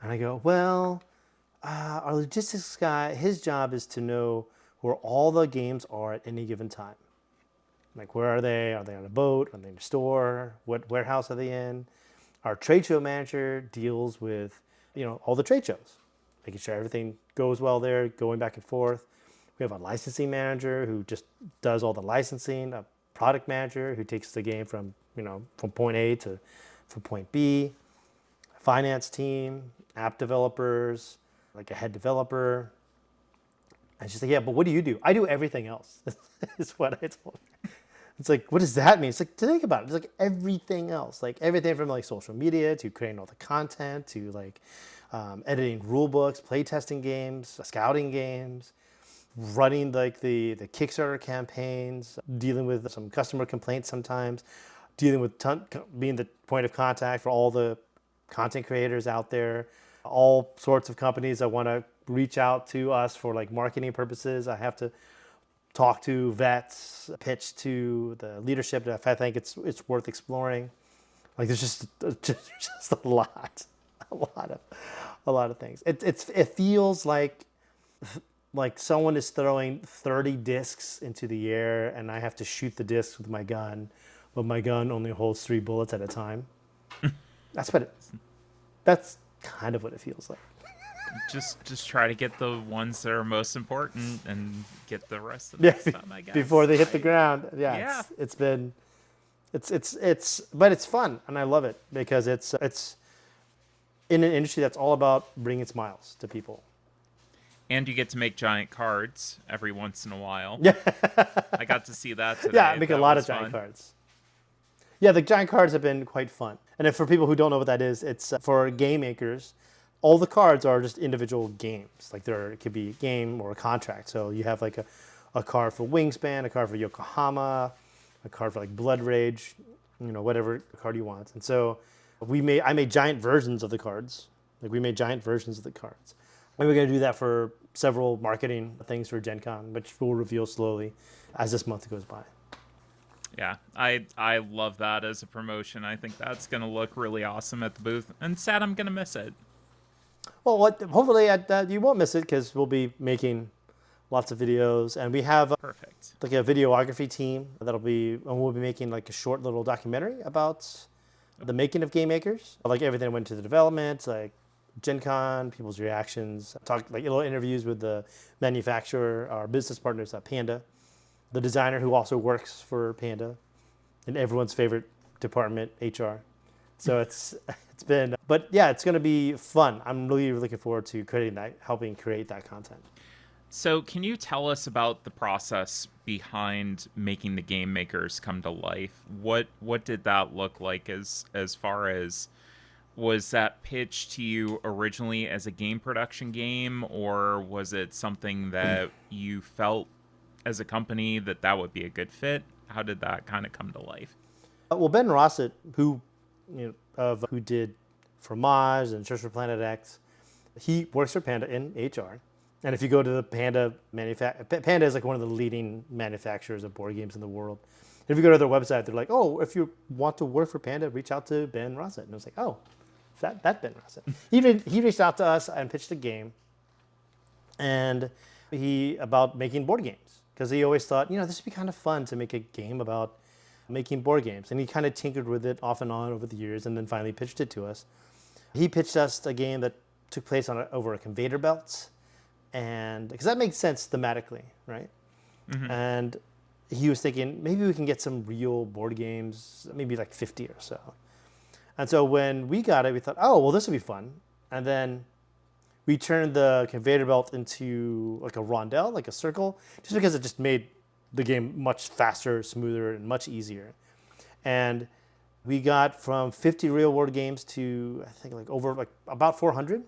And I go, well, our logistics guy, his job is to know where all the games are at any given time. Like, where are they? Are they on a boat? Are they in a store? What warehouse are they in? Our trade show manager deals with, all the trade shows, making sure everything goes well there, going back and forth. We have a licensing manager who just does all the licensing, a product manager who takes the game from point A to from point B, finance team, app developers, like a head developer. And she's like, yeah, but what do you do? I do everything else. Is what I told her. It's like, what does that mean? It's like, to think about it, it's like everything else, like everything from like social media to creating all the content to like editing rule books, playtesting games, scouting games, running like the Kickstarter campaigns, dealing with some customer complaints sometimes, dealing with being the point of contact for all the content creators out there, all sorts of companies that want to reach out to us for like marketing purposes. I have to talk to vets, pitch to the leadership if I think it's worth exploring. Like there's just a lot of things. It feels like someone is throwing 30 discs into the air, and I have to shoot the discs with my gun, but my gun only holds 3 bullets at a time. That's what that's kind of what it feels like. Just try to get the ones that are most important and get the rest of Yeah, that stuff, I before guess. they hit the I ground. Yeah, Yeah. but it's fun, and I love it because it's in an industry that's all about bringing smiles to people. And you get to make giant cards every once in a while. Yeah, I got to see that yeah, I today. make a That lot of was giant fun. cards. Yeah, the giant cards have been quite fun. And if for people who don't know what that is, it's for game makers. All the cards are just individual games. Like it could be a game or a contract. So you have like a card for Wingspan, a card for Yokohama, a card for like Blood Rage, whatever card you want. And so I made giant versions of the cards. Like we made giant versions of the cards. And we're going to do that for several marketing things for Gen Con, which we'll reveal slowly as this month goes by. Yeah, I love that as a promotion. I think that's gonna look really awesome at the booth. And sad, I'm gonna miss it. Well, hopefully you won't miss it because we'll be making lots of videos, and we have Perfect. like a videography team and we'll be making like a short little documentary about the making of game makers, like everything that went to the development, like Gen Con, people's reactions, talk like little interviews with the manufacturer, our business partners at Panda, the designer who also works for Panda, and everyone's favorite department, HR. So it's been, but yeah, it's going to be fun. I'm really looking forward to helping create that content. So, can you tell us about the process behind making the game makers come to life? What did that look like as far as was that pitched to you originally as a game production game, or was it something that you felt as a company that would be a good fit? How did that kind of come to life? Well, Ben Rossett, who did Fromage and Search for Planet X, he works for Panda in HR. And if you go to the Panda is like one of the leading manufacturers of board games in the world. And if you go to their website, they're like, oh, if you want to work for Panda, reach out to Ben Rossett. And I was like, oh, that Ben Rossett. He reached out to us and pitched a game, and about making board games, because he always thought, this would be kind of fun to make a game about making board games. And he kind of tinkered with it off and on over the years, and then finally pitched it to us. He pitched us a game that took place over a conveyor belt, and because that makes sense thematically, right? Mm-hmm. And he was thinking maybe we can get some real board games, maybe like 50 or so. And so when we got it, we thought, oh, well, this would be fun. And then we turned the conveyor belt into like a rondelle, like a circle, just because it just made the game much faster, smoother, and much easier. And we got from 50 real world games to I think about 400,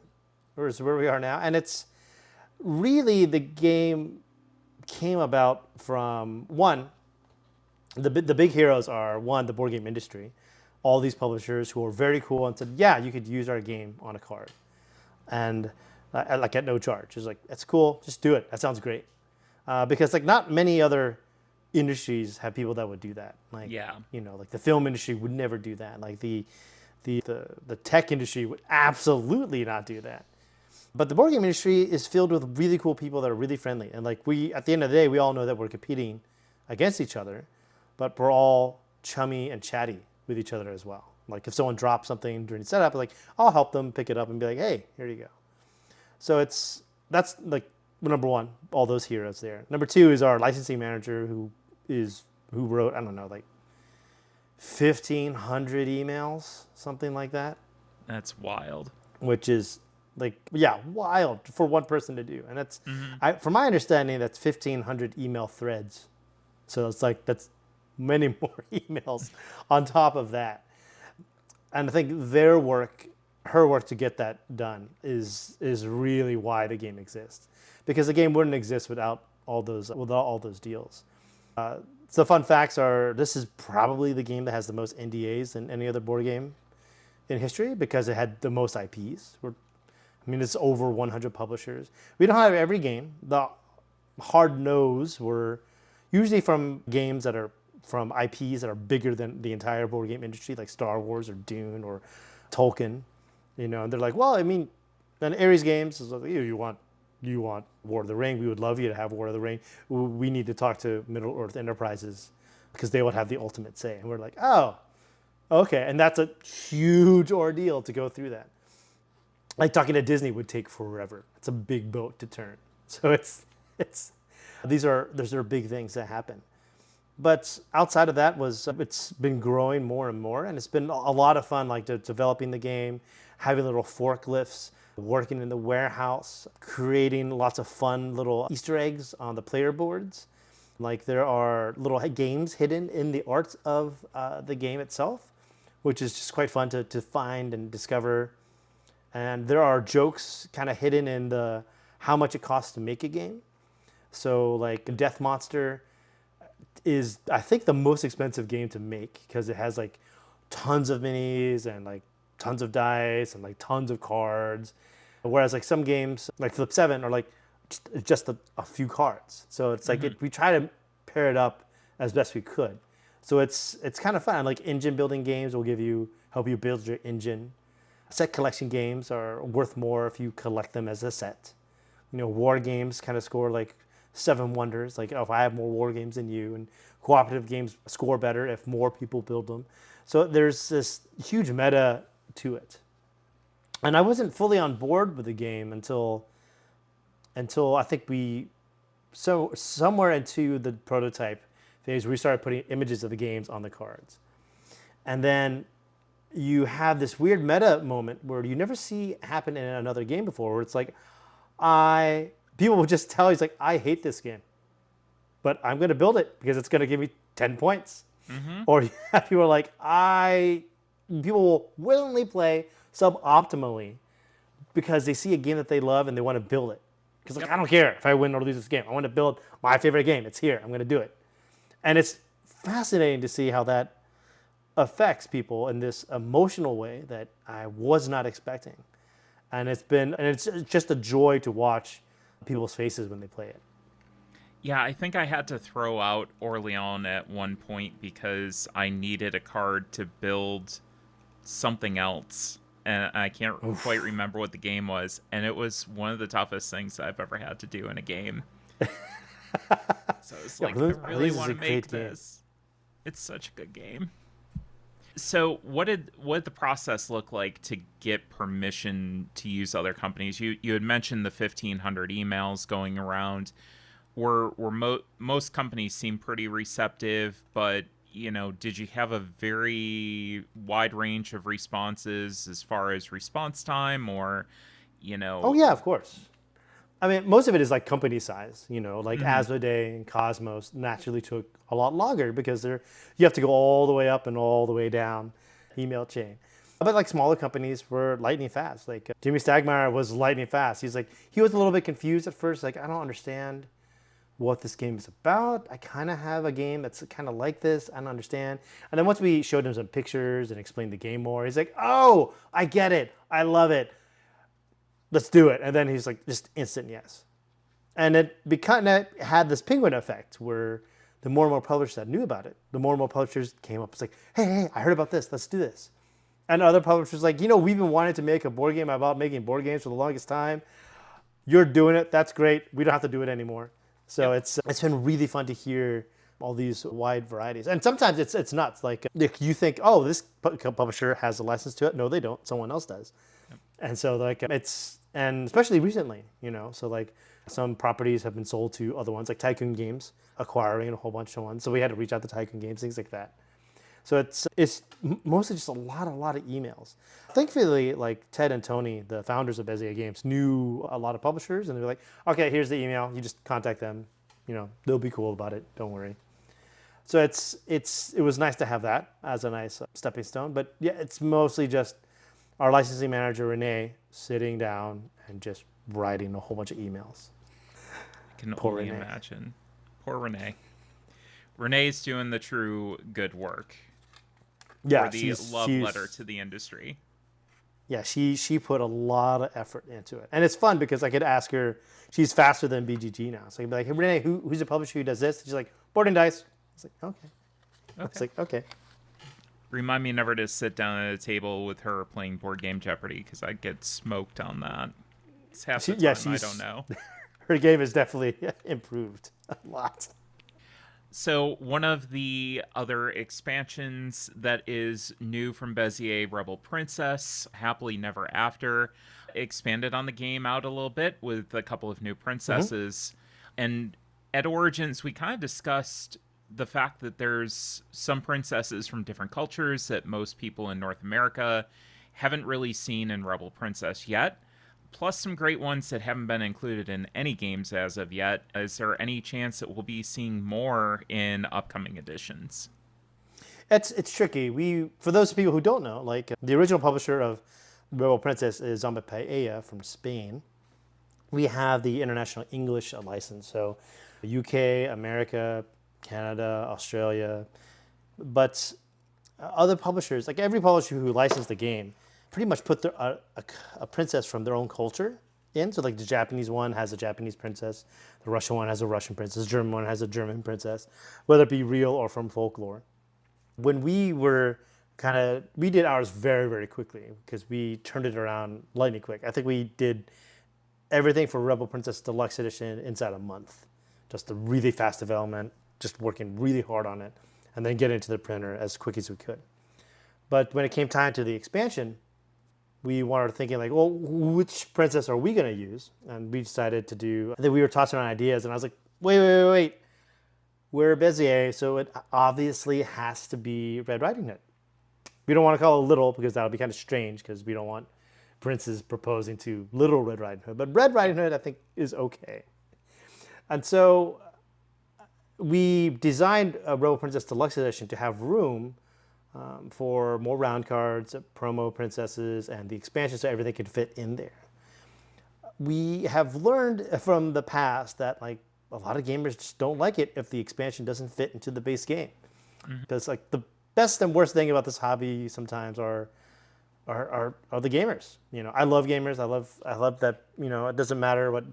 or is where we are now. And it's really, the game came about from the big heroes are the board game industry, all these publishers who are very cool and said, yeah, you could use our game on a card, and like at no charge. It's like, that's cool, just do it. That sounds great, because like not many other industries have people that would do that. Like Yeah. like the film industry would never do that. Like the tech industry would absolutely not do that. But the board game industry is filled with really cool people that are really friendly. And like at the end of the day, we all know that we're competing against each other, but we're all chummy and chatty with each other as well. Like if someone drops something during the setup, like I'll help them pick it up and be like, hey, here you go. So that's like number one, all those heroes there. Number two is our licensing manager who wrote, I don't know, like 1,500 emails, something like that, That's wild. which is like, yeah, wild for one person to do. And that's, Mm-hmm. from my understanding, that's 1,500 email threads. So it's like, that's many more emails on top of that. And I think her work to get that done is really why the game exists. Because the game wouldn't exist without all those deals. So fun facts are, this is probably the game that has the most NDAs than any other board game in history, because it had the most IPs. It's over 100 publishers. We don't have every game. The hard no's were usually from games that are from IPs that are bigger than the entire board game industry, like Star Wars or Dune or Tolkien. And they're like, well, I mean, and Ares Games is like, you want War of the Ring? We would love you to have War of the Ring. We need to talk to Middle Earth Enterprises because they would have the ultimate say. And we're like, oh, okay. And that's a huge ordeal to go through that. Like talking to Disney would take forever. It's a big boat to turn. So those are big things that happen. But outside of that it's been growing more and more, and it's been a lot of fun, like developing the game, having little forklifts, working in the warehouse, creating lots of fun little Easter eggs on the player boards. Like there are little games hidden in the art of the game itself, which is just quite fun to find and discover. And there are jokes kind of hidden in the how much it costs to make a game. So like Death Monster is, I think, the most expensive game to make because it has like tons of minis and like tons of dice and like tons of cards. Whereas like some games like Flip 7 are like just a few cards. So it's like we try to pair it up as best we could. So it's kind of fun. Like engine building games will help you build your engine. Set collection games are worth more if you collect them as a set. War games kind of score like 7 wonders. Like, if I have more war games than you, and cooperative games score better if more people build them. So there's this huge meta to it. And I wasn't fully on board with the game until I think somewhere into the prototype phase, we started putting images of the games on the cards. And then you have this weird meta moment where you never see happen in another game before, where it's like, people will just tell you, it's like, I hate this game, but I'm going to build it because it's going to give me 10 points. Or you have people like, people will willingly play suboptimally because they see a game that they love and they want to build it. Because I don't care if I win or lose this game. I want to build my favorite game. It's here. I'm going to do it. And it's fascinating to see how that affects people in this emotional way that I was not expecting. And it's just a joy to watch people's faces when they play it. Yeah, I think I had to throw out Orleans at one point because I needed a card to build something else. And I can't quite remember what the game was. And it was one of the toughest things I've ever had to do in a game. So it's like, I really want to make this. It's such a good game. So what did the process look like to get permission to use other companies? You had mentioned the 1,500 emails going around. Most companies seem pretty receptive, but did you have a very wide range of responses as far as response time, or Oh yeah, of course. I mean, most of it is like company size, like Asmodee and Cosmos naturally took a lot longer because you have to go all the way up and all the way down email chain. But like smaller companies were lightning fast. Like Jimmy Stagmeyer was lightning fast. He was a little bit confused at first. Like, I don't understand what this game is about. I kind of have a game that's kind of like this. I don't understand. And then once we showed him some pictures and explained the game more, he's like, oh, I get it. I love it. Let's do it. And then he's like, just instant yes. And it had this penguin effect where the more and more publishers that knew about it, the more and more publishers came up. It's like, hey, I heard about this. Let's do this. And other publishers like, we've been wanting to make a board game about making board games for the longest time. You're doing it. That's great. We don't have to do it anymore. So it's been really fun to hear all these wide varieties. And sometimes it's nuts. Like you think, oh, this publisher has a license to it. No, they don't. Someone else does. And so like and especially recently, so like some properties have been sold to other ones, like Tycoon Games acquiring a whole bunch of ones. So we had to reach out to Tycoon Games, things like that. So it's mostly just a lot of emails. Thankfully, like Ted and Tony, the founders of Bezier Games, knew a lot of publishers, and they were like, okay, here's the email. You just contact them. They'll be cool about it. Don't worry. So it was nice to have that as a nice stepping stone. But yeah, it's mostly just our licensing manager, Renee, sitting down and just writing a whole bunch of emails. I can only imagine. Poor Renee. Renee's doing the true good work. Yeah, or the love letter to the industry. Yeah, she put a lot of effort into it. And it's fun because I could ask her, she's faster than BGG now. So I could be like, hey, Renee, who's a publisher who does this? She's like, Board and Dice. I was like, okay. I was Okay. like, okay. Remind me never to sit down at a table with her playing board game Jeopardy because I get smoked on that. It's half the Yeah, time I don't know. her game is definitely improved a lot. So, one of the other expansions that is new from Bezier, Rebel Princess, Happily Never After, expanded on the game out a little bit with a couple of new Hmm. princesses. And at Origins, we kind of discussed the fact that there's some princesses from different cultures that most people in North America haven't really seen in Rebel Princess yet, plus some great ones that haven't been included in any games as of yet. Is there any chance that we'll be seeing more in upcoming editions? It's tricky. We for those people who don't know, like the original publisher of Rebel Princess is Zamba Paella from Spain. We have the international English license, so UK, America, Canada, Australia, but other publishers, like every publisher who licensed the game, pretty much put a princess from their own culture in. So, like the Japanese one has a Japanese princess, the Russian one has a Russian princess, the German one has a German princess, whether it be real or from folklore. When we were we did ours very, very quickly because we turned it around lightning quick. I think we did everything for Rebel Princess Deluxe Edition inside a month. Just a really fast development, just working really hard on it, and then get into the printer as quick as we could. But when it came time to the expansion, we wanted thinking like, well, which princess are we going to use? And we decided to do. I think we were tossing around ideas, and I was like, wait. We're Bezier, so it obviously has to be Red Riding Hood. We don't want to call it Little because that would be kind of strange because we don't want princes proposing to Little Red Riding Hood. But Red Yeah. Riding Hood, I think, is okay. And so we designed a Rebel Princess Deluxe Edition to have room for more round cards, promo princesses, and the expansion so everything could fit in there. We have learned from the past that like a lot of gamers just don't like it if the expansion doesn't fit into the base game. Mhm. Because like the best and worst thing about this hobby sometimes are the gamers. You know, I love gamers. I love that. You know, it doesn't matter what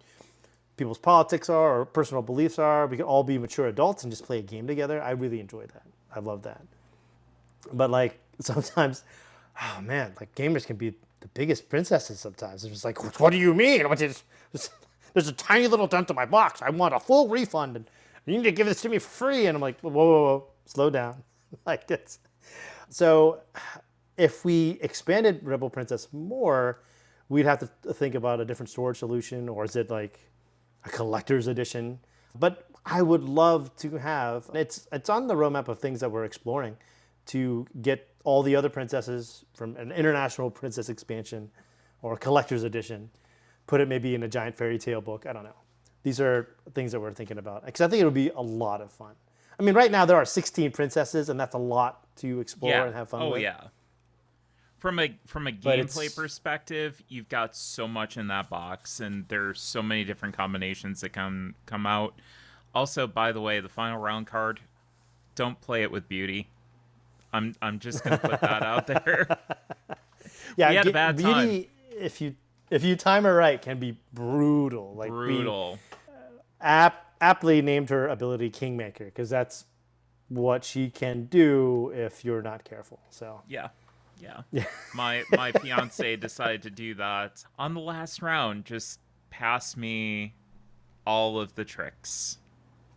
people's politics are or personal beliefs are. We can all be mature adults and just play a game together. I really enjoy that. I love that. But like sometimes, oh man, like gamers can be the biggest princesses sometimes. It's just like, what do you mean? There's a tiny little dent in my box. I want a full refund, and you need to give this to me for free. And I'm like, whoa, slow down, like this. So if we expanded Rebel Princess more, we'd have to think about a different storage solution, or is it like a collector's edition? But I would love to have it's on the roadmap of things that we're exploring to get all the other princesses from an international princess expansion or a collector's edition, put it maybe in a giant fairy tale book. I don't know. These are things that we're thinking about because I think it would be a lot of fun. I mean, right now there are 16 princesses, and that's a lot to explore Yeah. and have fun Oh with. yeah. From a But gameplay it's perspective, you've got so much in that box, and there's so many different combinations that come out. Also, by the way, the final round card, don't play it with beauty. I'm just gonna put that out there. We yeah, had a bad time. beauty if you time it right can be brutal. Like we Brutal. aptly named her ability Kingmaker because that's what she can do if you're not careful. So Yeah. Yeah. My fiance decided to do that on the last round. Just pass me all of the tricks,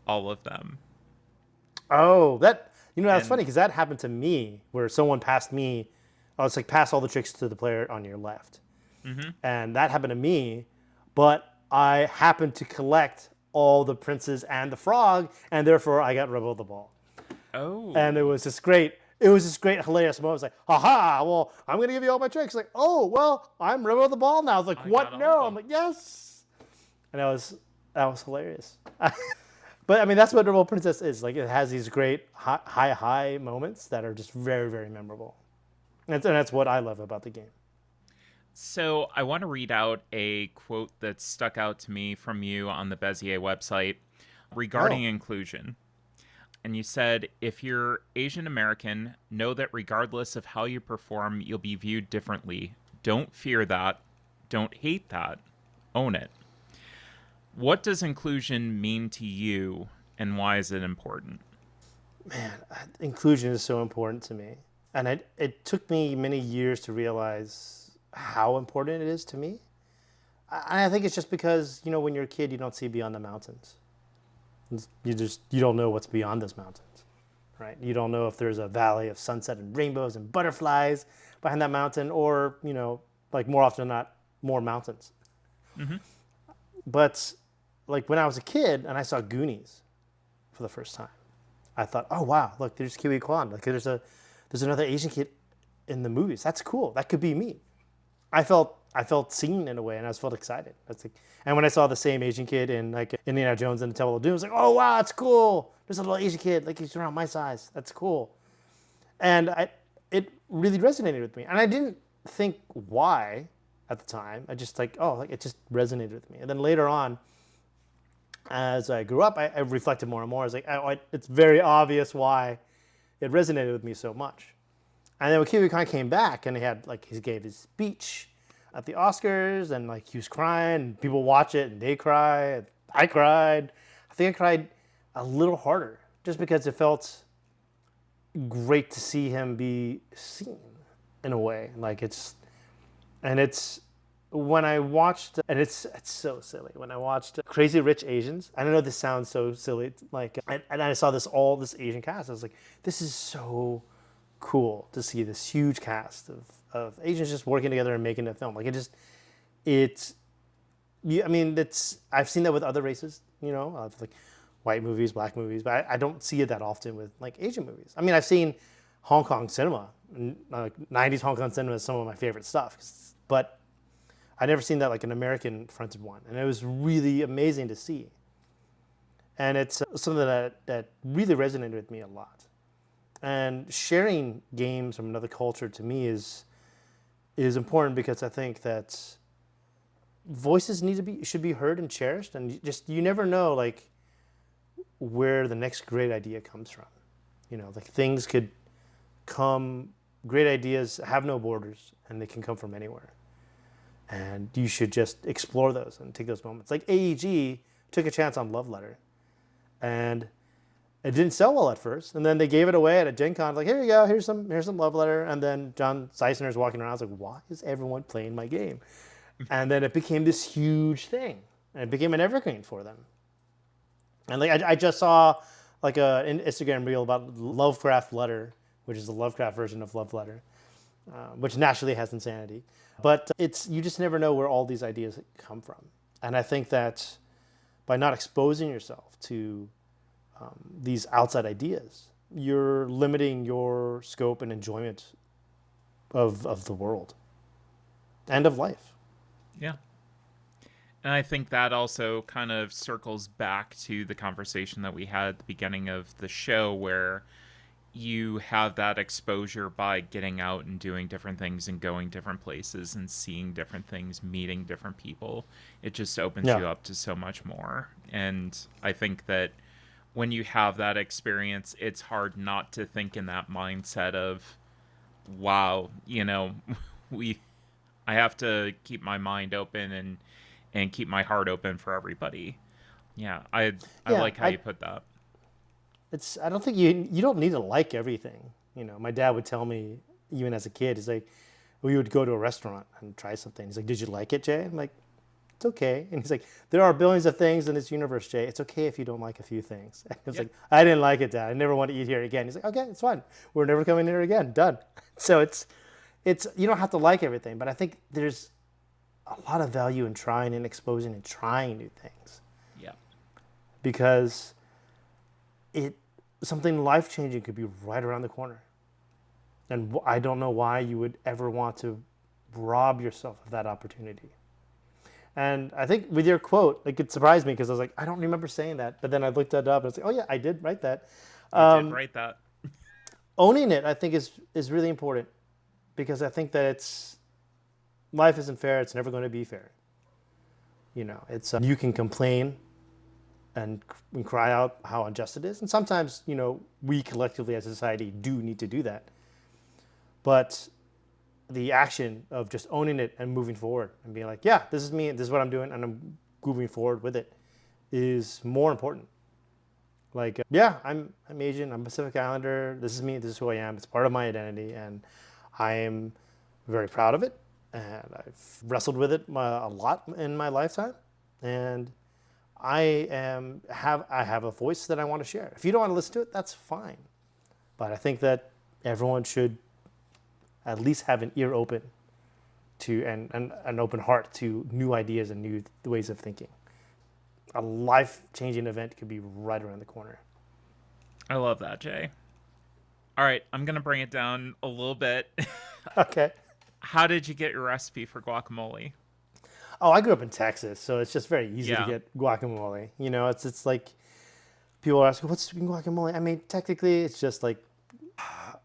all of them. oh, that that's funny And because that happened to me where someone passed me. I was like, pass all the tricks to the player on your left, mhm. and that happened to me. But I happened to collect all the princes and the frog, and therefore I got Rebel the Ball. And Oh, it was this great hilarious moment. It's like, haha, well, I'm gonna give you all my tricks. Like, oh well, I'm Rebel the Ball now. It's like, I got what? all of No. I'm them. like, yes. And that was hilarious. But I mean, that's what Rebel Princess is. Like, it has these great high moments that are just very, very memorable. And that's what I love about the game. So I want to read out a quote that stuck out to me from you on the Bezier website regarding Oh, inclusion. And you said, if you're Asian American, know that regardless of how you perform, you'll be viewed differently. Don't fear that. Don't hate that. Own it. What does inclusion mean to you, and why is it important? Man, inclusion is so important to me. And it took me many years to realize how important it is to me. I think it's just because, when you're a kid, you don't see beyond the mountains. You don't know what's beyond those mountains, right? You don't know if there's a valley of sunset and rainbows and butterflies behind that mountain, or, like more often than not, more mountains. Hmm. But like when I was a kid and I saw Goonies for the first time, I thought, oh wow, look, there's Kiwi Kwan. Like there's another Asian kid in the movies. That's cool. That could be me. I felt seen in a way, and I felt excited. That's like, and when I saw the same Asian kid in like Indiana Jones and the Temple of Doom, I was like, oh wow, that's cool. There's a little Asian kid, like he's around my size. That's cool. And it really resonated with me, and I didn't think why at the time. I just like it just resonated with me. And then later on, as I grew up, I reflected more and more. I was like, it's very obvious why it resonated with me so much. And then when Kiwi Khan came back and he gave his speech at the Oscars, and like he was crying and people watch it and they cry. I cried. I think I cried a little harder just because it felt great to see him be seen in a way. It's when I watched, and it's so silly. When I watched Crazy Rich Asians, I don't know, this sounds so silly. And I saw this Asian cast. I was like, this is so cool to see this huge cast of Asians just working together and making a film. Like it's, yeah, I mean, I've seen that with other races, of like white movies, black movies, but I don't see it that often with like Asian movies. I mean, I've seen Hong Kong cinema, 90s Hong Kong cinema is some of my favorite stuff, but I never seen that like an American fronted one, and it was really amazing to see. And it's something that really resonated with me a lot. And sharing games from another culture to me is important because I think that voices should be heard and cherished, and you never know like where the next great idea comes from. Like things could come, great ideas have no borders, and they can come from anywhere. And you should just explore those and take those moments. Like AEG took a chance on Love Letter, and it didn't sell well at first, and then they gave it away at a Gen Con. Like, here you go, here's some Love Letter. And then John Seisner's walking around. I was like, why is everyone playing my game? And then it became this huge thing, and it became an evergreen for them. And like I just saw like an Instagram reel about Lovecraft Letter, which is the Lovecraft version of Love Letter, which naturally has insanity. But you just never know where all these ideas come from. And I think that by not exposing yourself to these outside ideas, you're limiting your scope and enjoyment of the world and of life. Yeah. And I think that also kind of circles back to the conversation that we had at the beginning of the show, where you have that exposure by getting out and doing different things and going different places and seeing different things, meeting different people. It just opens Yeah. you up to so much more. And I think that when you have that experience, it's hard not to think in that mindset of, wow, we I have to keep my mind open and keep my heart open for everybody. Yeah, I Yeah. like how you put that. I don't think you don't need to like everything. My dad would tell me even as a kid, he's like, we would go to a restaurant and try something. He's like, did you like it, Jay? I'm like, it's okay. And he's like, there are billions of things in this universe, Jay. It's okay if you don't like a few things. And I was Yeah. like, I didn't like it, Dad. I never want to eat here again. He's like, okay, it's fine. We're never coming here again. Done. So it's you don't have to like everything, but I think there's a lot of value in trying and exposing and trying new things, Yeah. because it something life changing could be right around the corner. And I don't know why you would ever want to rob yourself of that opportunity. And I think with your quote, like it surprised me because I was like, I don't remember saying that. But then I looked that up and I was like, oh yeah, I did write that. You did write that. Owning it, I think, is really important, because I think that life isn't fair. It's never going to be fair. It's you can complain and cry out how unjust it is, and sometimes we collectively as a society do need to do that. But the action of just owning it and moving forward and being like, yeah, this is me, this is what I'm doing, and I'm moving forward with it, is more important. Yeah, I'm Asian. I'm Pacific Islander. This is me. This is who I am. It's part of my identity, and I am very proud of it. And I've wrestled with it a lot in my lifetime, and I have a voice that I want to share. If you don't want to listen to it, that's fine. But I think that everyone should at least have an ear open to and an open heart to new ideas and new ways of thinking. A life-changing event could be right around the corner. I love that, Jay. All right, I'm going to bring it down a little bit. Okay. How did you get your recipe for guacamole? Oh, I grew up in Texas, so it's just very easy to Yeah. get guacamole. It's like people are asking, "What's guacamole?" I mean, technically, it's just like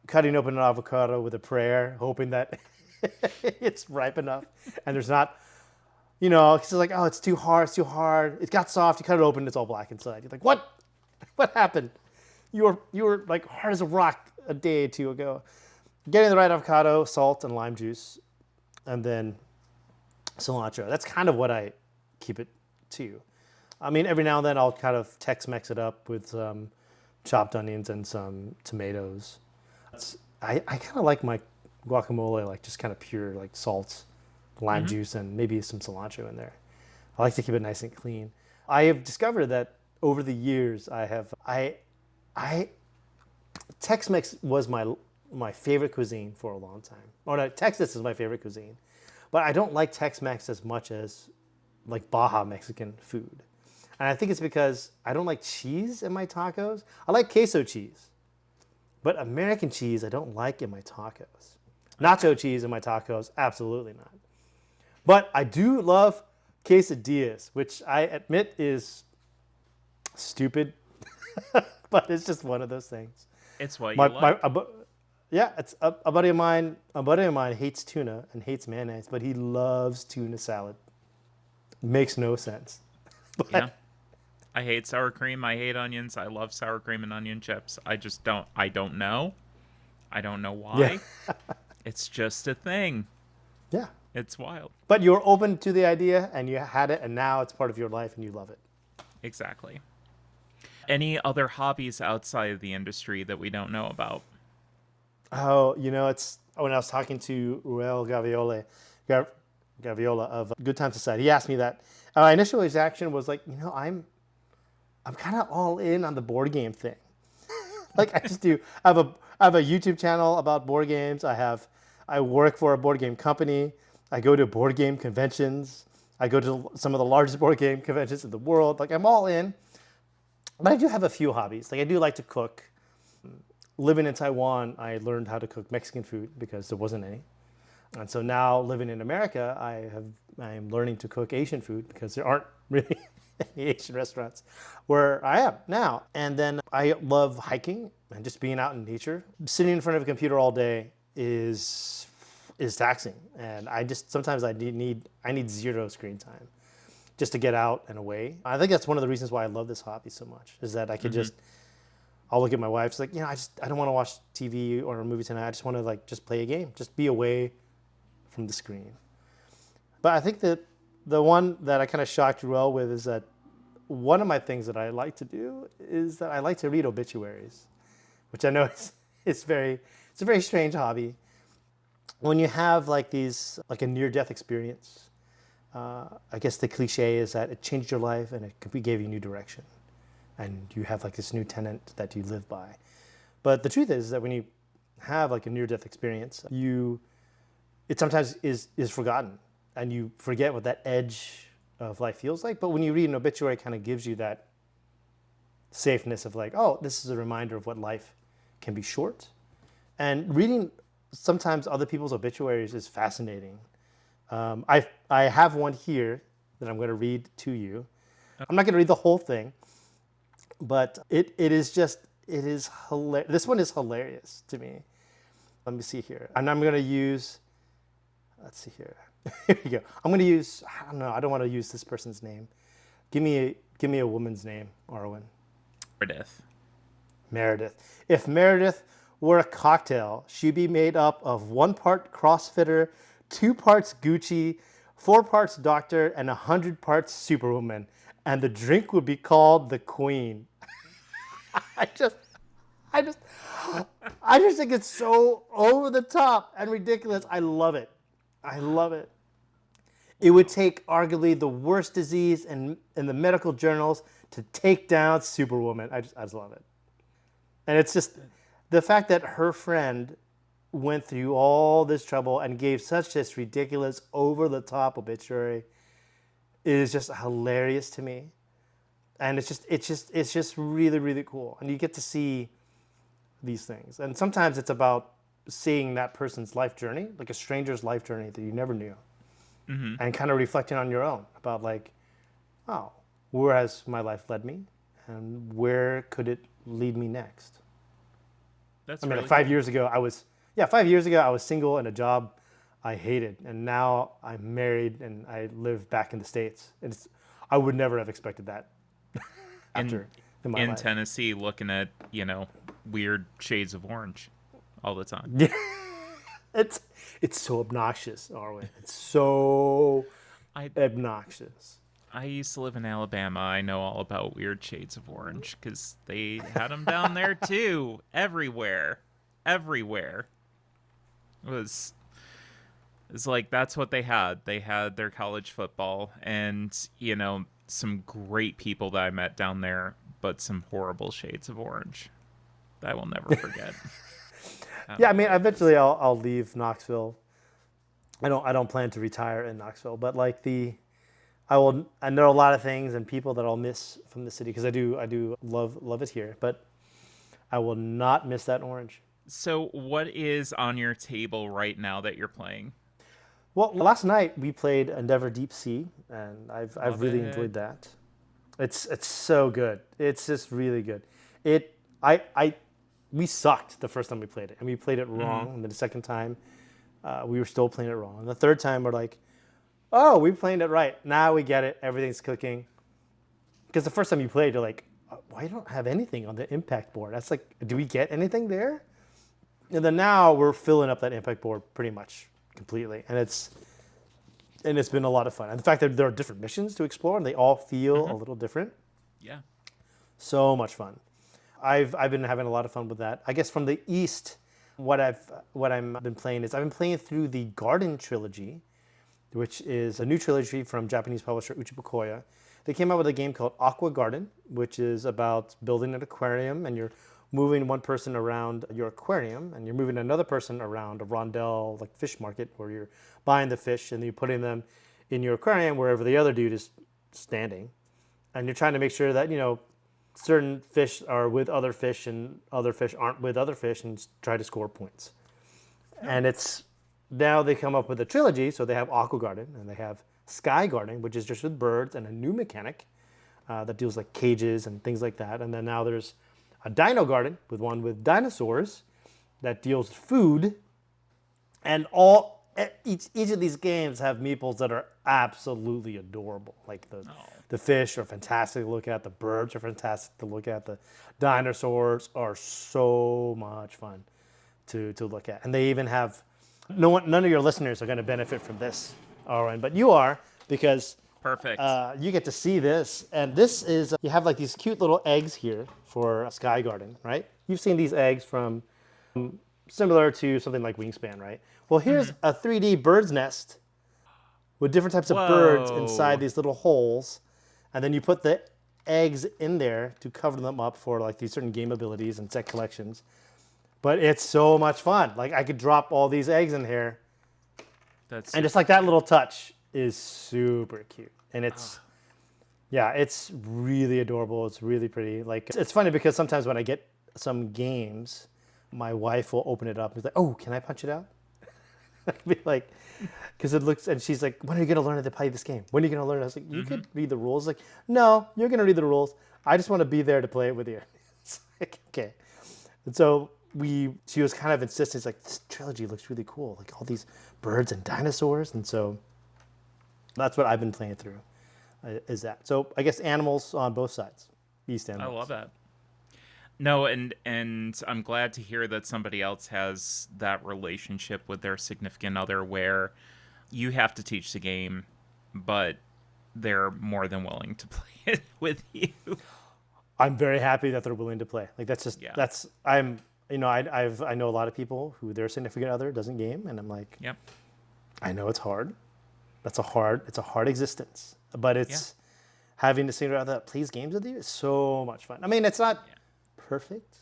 cutting open an avocado with a prayer, hoping that it's ripe enough, and there's not, it's like, oh, it's too hard, it's too hard. It got soft. You cut it open, it's all black inside. You're like, what? What happened? You were like hard as a rock a day or two ago. Getting the right avocado, salt, and lime juice, and then cilantro. That's kind of what I keep it to. I mean, every now and then I'll kind of Tex-Mex it up with some chopped onions and some tomatoes. I kind of like my guacamole like just kind of pure like salt, lime Mm-hmm. juice, and maybe some cilantro in there. I like to keep it nice and clean. I have discovered that over the years I Tex-Mex was my favorite cuisine for a long time. Oh no, Texas is my favorite cuisine, but I don't like Tex-Mex as much as like Baja Mexican food. And I think it's because I don't like cheese in my tacos. I like queso cheese, but American cheese I don't like in my tacos. Okay. Nacho cheese in my tacos, absolutely not. But I do love quesadillas, which I admit is stupid, but it's just one of those things. It's what you My like. yeah, it's a buddy of mine. A buddy of mine hates tuna and hates mayonnaise, but he loves tuna salad. Makes no sense. Yeah. But I hate sour cream. I hate onions. I love sour cream and onion chips. I don't know. I don't know yeah, why. It's just a thing. yeah. It's wild. But you're open to the idea, and you had it, and now it's part of your life, and you love it. Exactly. Any other hobbies outside of the industry that we don't know about? Oh, it's when I was talking to Ruel Gaviola of Good Time Society. He asked me that. Initial reaction was like, I'm kind of all in on the board game thing. Like I just do. I have a YouTube channel about board games. I work for a board game company. I go to board game conventions. I go to some of the largest board game conventions in the world. Like I'm all in. But I do have a few hobbies. Like I do like to cook. Living in Taiwan, I learned how to cook Mexican food because there wasn't any. And so now living in America, I am learning to cook Asian food because there aren't really any Asian restaurants where I am now. And then I love hiking and just being out in nature. Sitting in front of a computer all day is taxing, and I just sometimes I need zero screen time just to get out and away. I think that's one of the reasons why I love this hobby so much is that I could Mm-hmm. just I'll look at my wife. It's like, I don't want to watch TV or a movie tonight. I just want to like just play a game, just be away from the screen. But I think that the one that I kind of shocked Ruel with is that one of my things that I like to do is that I like to read obituaries, which I know it's a very strange hobby. When you have like these like a near death experience, I guess the cliche is that it changed your life and it gave you new direction, and you have like this new tenant that you live by. But the truth is that when you have like a near death experience, you it sometimes is forgotten, and you forget what that edge of life feels like. But when you read an obituary, it kind of gives you that safeness of like, oh, this is a reminder of what life can be short. And reading sometimes other people's obituaries is fascinating. I have one here that I'm going to read to you. I'm not going to read the whole thing, but it is just it is hilarious. This one is hilarious to me. Let me see here, and I'm going to use. Let's see here. Here we go. I'm going to use. I don't know. I don't want to use this person's name. Give me a woman's name, Arwen. Meredith. Meredith. If Meredith were a cocktail, she'd be made up of 1 part CrossFitter, 2 parts Gucci, 4 parts doctor, and 100 parts Superwoman. And the drink would be called the Queen. I just, I just, I just think it's so over the top and ridiculous. I love it. I love it. It would Wow. take arguably the worst disease in the medical journals to take down Superwoman. I just love it. And it's just the fact that her friend went through all this trouble and gave such this ridiculous, over the top obituary is just hilarious to me. And it's just really, really cool. And you get to see these things. And sometimes it's about seeing that person's life journey, like a stranger's life journey that you never knew, Mm-hmm. and kind of reflecting on your own about like, oh, where has my life led me, and where could it lead me next? I That's mean, like really 5 cool. years ago, 5 years ago, I was single in a job I hated, and now I'm married and I live back in the States. And I would never have expected that In after in my in life. Tennessee, looking at weird shades of orange all the time. Yeah, it's it's so obnoxious, Arwen. It's so I obnoxious. I used to live in Alabama. I know all about weird shades of orange because they had them down there too, everywhere, everywhere. It was It's like that's what they had. They had their college football and, some great people that I met down there, but some horrible shades of orange that I will never forget. I Yeah, don't I know mean, what it is. eventually I'll leave Knoxville. I don't plan to retire in Knoxville, but like I know a lot of things and people that I'll miss from the city because I do love it here, but I will not miss that orange. So, what is on your table right now that you're playing? Well, last night we played Endeavor Deep Sea, and I've Love really it. enjoyed that. It's so good. It's just really good. It I we sucked the first time we played it, and we played it Mm-hmm. wrong. And then the second time, we were still playing it wrong. And the third time, we're like, oh, we played it right. Now we get it. Everything's cooking. Because the first time you played, you're like, why don't I have anything on the impact board? That's like, do we get anything there? And then now we're filling up that impact board pretty much completely, and it's been a lot of fun. And the fact that there are different missions to explore, and they all feel Mm-hmm. a little different, Yeah. so much fun. I've been having a lot of fun with that. I guess from the east, what I'm been playing is I've been playing through the Garden trilogy, which is a new trilogy from Japanese publisher Uchibukoya. They came out with a game called Aqua Garden, which is about building an aquarium, and you're moving one person around your aquarium, and you're moving another person around a rondel, like fish market, where you're buying the fish and you're putting them in your aquarium wherever the other dude is standing, and you're trying to make sure that certain fish are with other fish and other fish aren't with other fish, and try to score points. Oh. And it's now they come up with a trilogy, so they have Aqua Garden and they have Sky Garden, which is just with birds and a new mechanic that deals like cages and things like that. And then now there's a Dino Garden with one with dinosaurs that deals with food, and each of these games have meeples that are absolutely adorable. Like the Oh. the fish are fantastic to look at, the birds are fantastic to look at, the dinosaurs are so much fun to look at. And they even have none of your listeners are going to benefit from this, Arwen, but you are, because Perfect. you get to see this. And this is you have like these cute little eggs here for Sky Garden, right? You've seen these eggs from similar to something like Wingspan, right? Well, here's Mm-hmm. a 3D bird's nest with different types of birds inside Whoa. these little holes, and then you put the eggs in there to cover them up for like these certain game abilities and set collections. But it's so much fun. Like I could drop all these eggs in here, That's and just super like that cute. little touch is super cute. And Oh. it's really adorable. It's really pretty. Like it's funny because sometimes when I get some games, my wife will open it up and be like, "Oh, can I punch it out?" I'd be like, because it looks, and she's like, "When are you gonna learn how to play this game? When are you gonna learn?" I was like, "You Mm-hmm. could read the rules." Like, no, you're gonna read the rules. I just want to be there to play it with you. It's like, okay. And so she was kind of insistent. It's like, this trilogy looks really cool, like all these birds and dinosaurs. And so that's what I've been playing through. Is that so? I guess animals on both sides, east and I love west. that. No, and I'm glad to hear that somebody else has that relationship with their significant other where you have to teach the game, but they're more than willing to play it with you. I'm very happy that they're willing to play. Like Yeah. I'm I know a lot of people who their significant other doesn't game, and I'm like, Yep. I know it's hard. It's a hard existence, but Yeah. it's having to significant other that plays games with you is so much fun. I mean, it's not Yeah. perfect.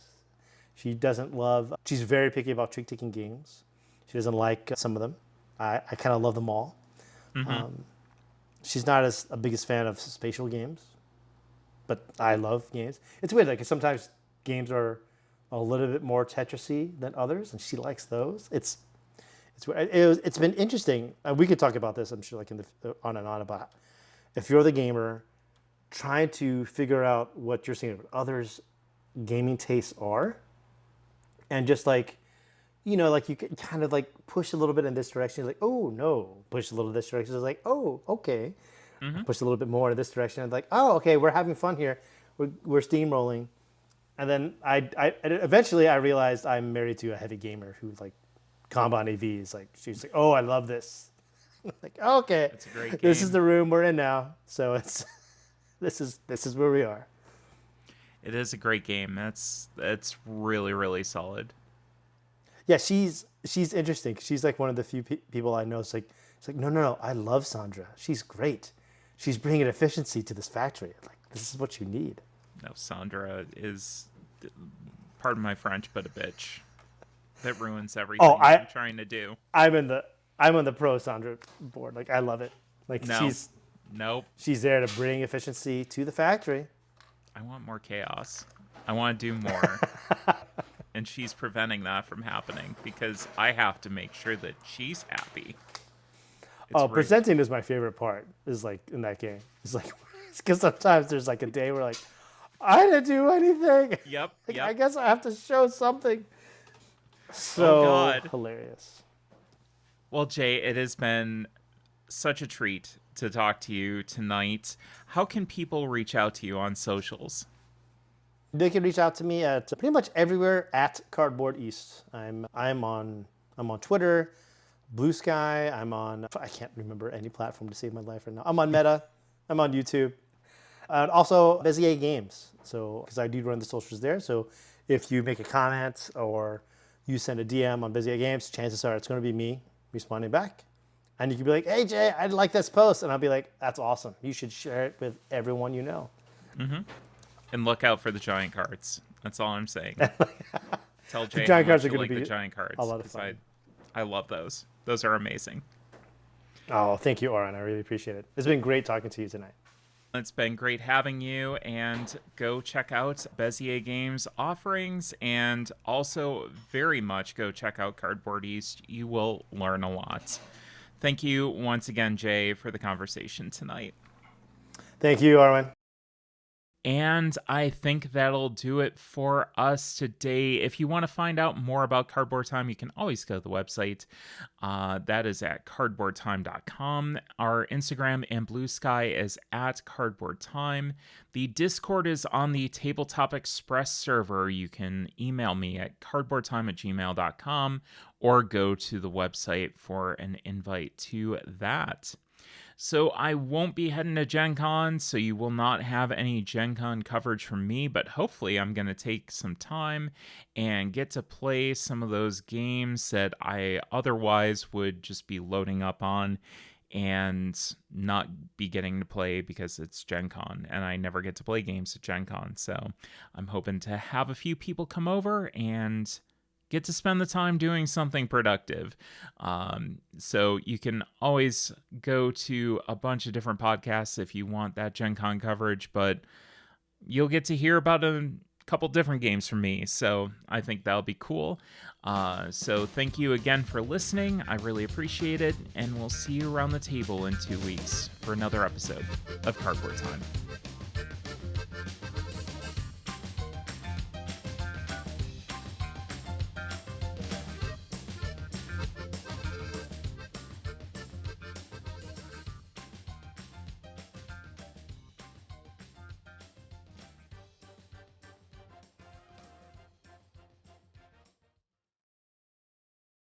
She doesn't love. She's very picky about trick-taking games. She doesn't like some of them. I kind of love them all. Mm-hmm. She's not as a biggest fan of spatial games, but I love games. It's weird, like sometimes games are a little bit more Tetrisy than others, and she likes those. It's been interesting. We could talk about this, I'm sure, like in the on and on about if you're the gamer trying to figure out what you're seeing, what others' gaming tastes are, and just like like you can kind of like push a little bit in this direction. It's like, oh no, push a little this direction. It's like, oh, okay. Mm-hmm. Push a little bit more in this direction. It's like, oh, okay, we're having fun here. We're steamrolling. And then eventually I realized I'm married to a heavy gamer who like Kanban AVs. Like she's like, oh, I love this. Like, okay, It's a great this is game. the room we're in now. So it's this is where we are. It is a great game. That's really, really solid. Yeah, she's interesting. She's like one of the few people I know. It's like no, I love Sandra. She's great. She's bringing efficiency to this factory. Like this is what you need. No, Sandra is, pardon my French, but a bitch. That ruins Oh, everything I'm trying to do. I'm in the I'm on the pro Sandra board. Like I love it. Like No. Nope. she's there to bring efficiency to the factory. I want more chaos. I want to do more. And she's preventing that from happening because I have to make sure that she's happy. It's Oh, rude. presenting is my favorite part. Is like in that game. It's like because sometimes there's like a day where like I didn't do anything. Yep. Like, Yep. I guess I have to show something. Oh So God. hilarious. Well, Jay, it has been such a treat to talk to you tonight. How can people reach out to you on socials? They can reach out to me at pretty much everywhere at Cardboard East. I'm on Twitter, Blue Sky. I can't remember any platform to save my life right now. I'm on Meta. I'm on YouTube. And also Bezier Games. So because I do run the socials there. So if you make a comment or you send a DM on Bezier Games, chances are it's going to be me responding back. And you can be like, "Hey Jay, I like this post," and I'll be like, "That's awesome. You should share it with everyone you know." And look out for the giant cards. That's all I'm saying. Tell Jay giant how cards much are you gonna like the be giant cards. a lot of 'Cause fun. I love those. Those are amazing. Oh, thank you, Oren. I really appreciate it. It's been great talking to you tonight. It's been great having you, and go check out Bezier Games offerings, and also very much go check out Cardboard East. You will learn a lot. Thank you once again, Jay, for the conversation tonight. Thank you, Oren. And I think that'll do it for us today. If you want to find out more about Cardboard Time, you can always go to the website. That is at cardboardtime.com. Our Instagram and Blue Sky is at Cardboard Time. The Discord is on the Tabletop Express server. You can email me at cardboardtime@gmail.com or go to the website for an invite to that. So I won't be heading to Gen Con, so you will not have any Gen Con coverage from me, but hopefully I'm going to take some time and get to play some of those games that I otherwise would just be loading up on and not be getting to play because it's Gen Con, and I never get to play games at Gen Con. So I'm hoping to have a few people come over and get to spend the time doing something productive. So you can always go to a bunch of different podcasts if you want that Gen Con coverage, but you'll get to hear about a couple different games from me. So I think that'll be cool. So thank you again for listening. I really appreciate it. And we'll see you around the table in 2 weeks for another episode of Cardboard Time.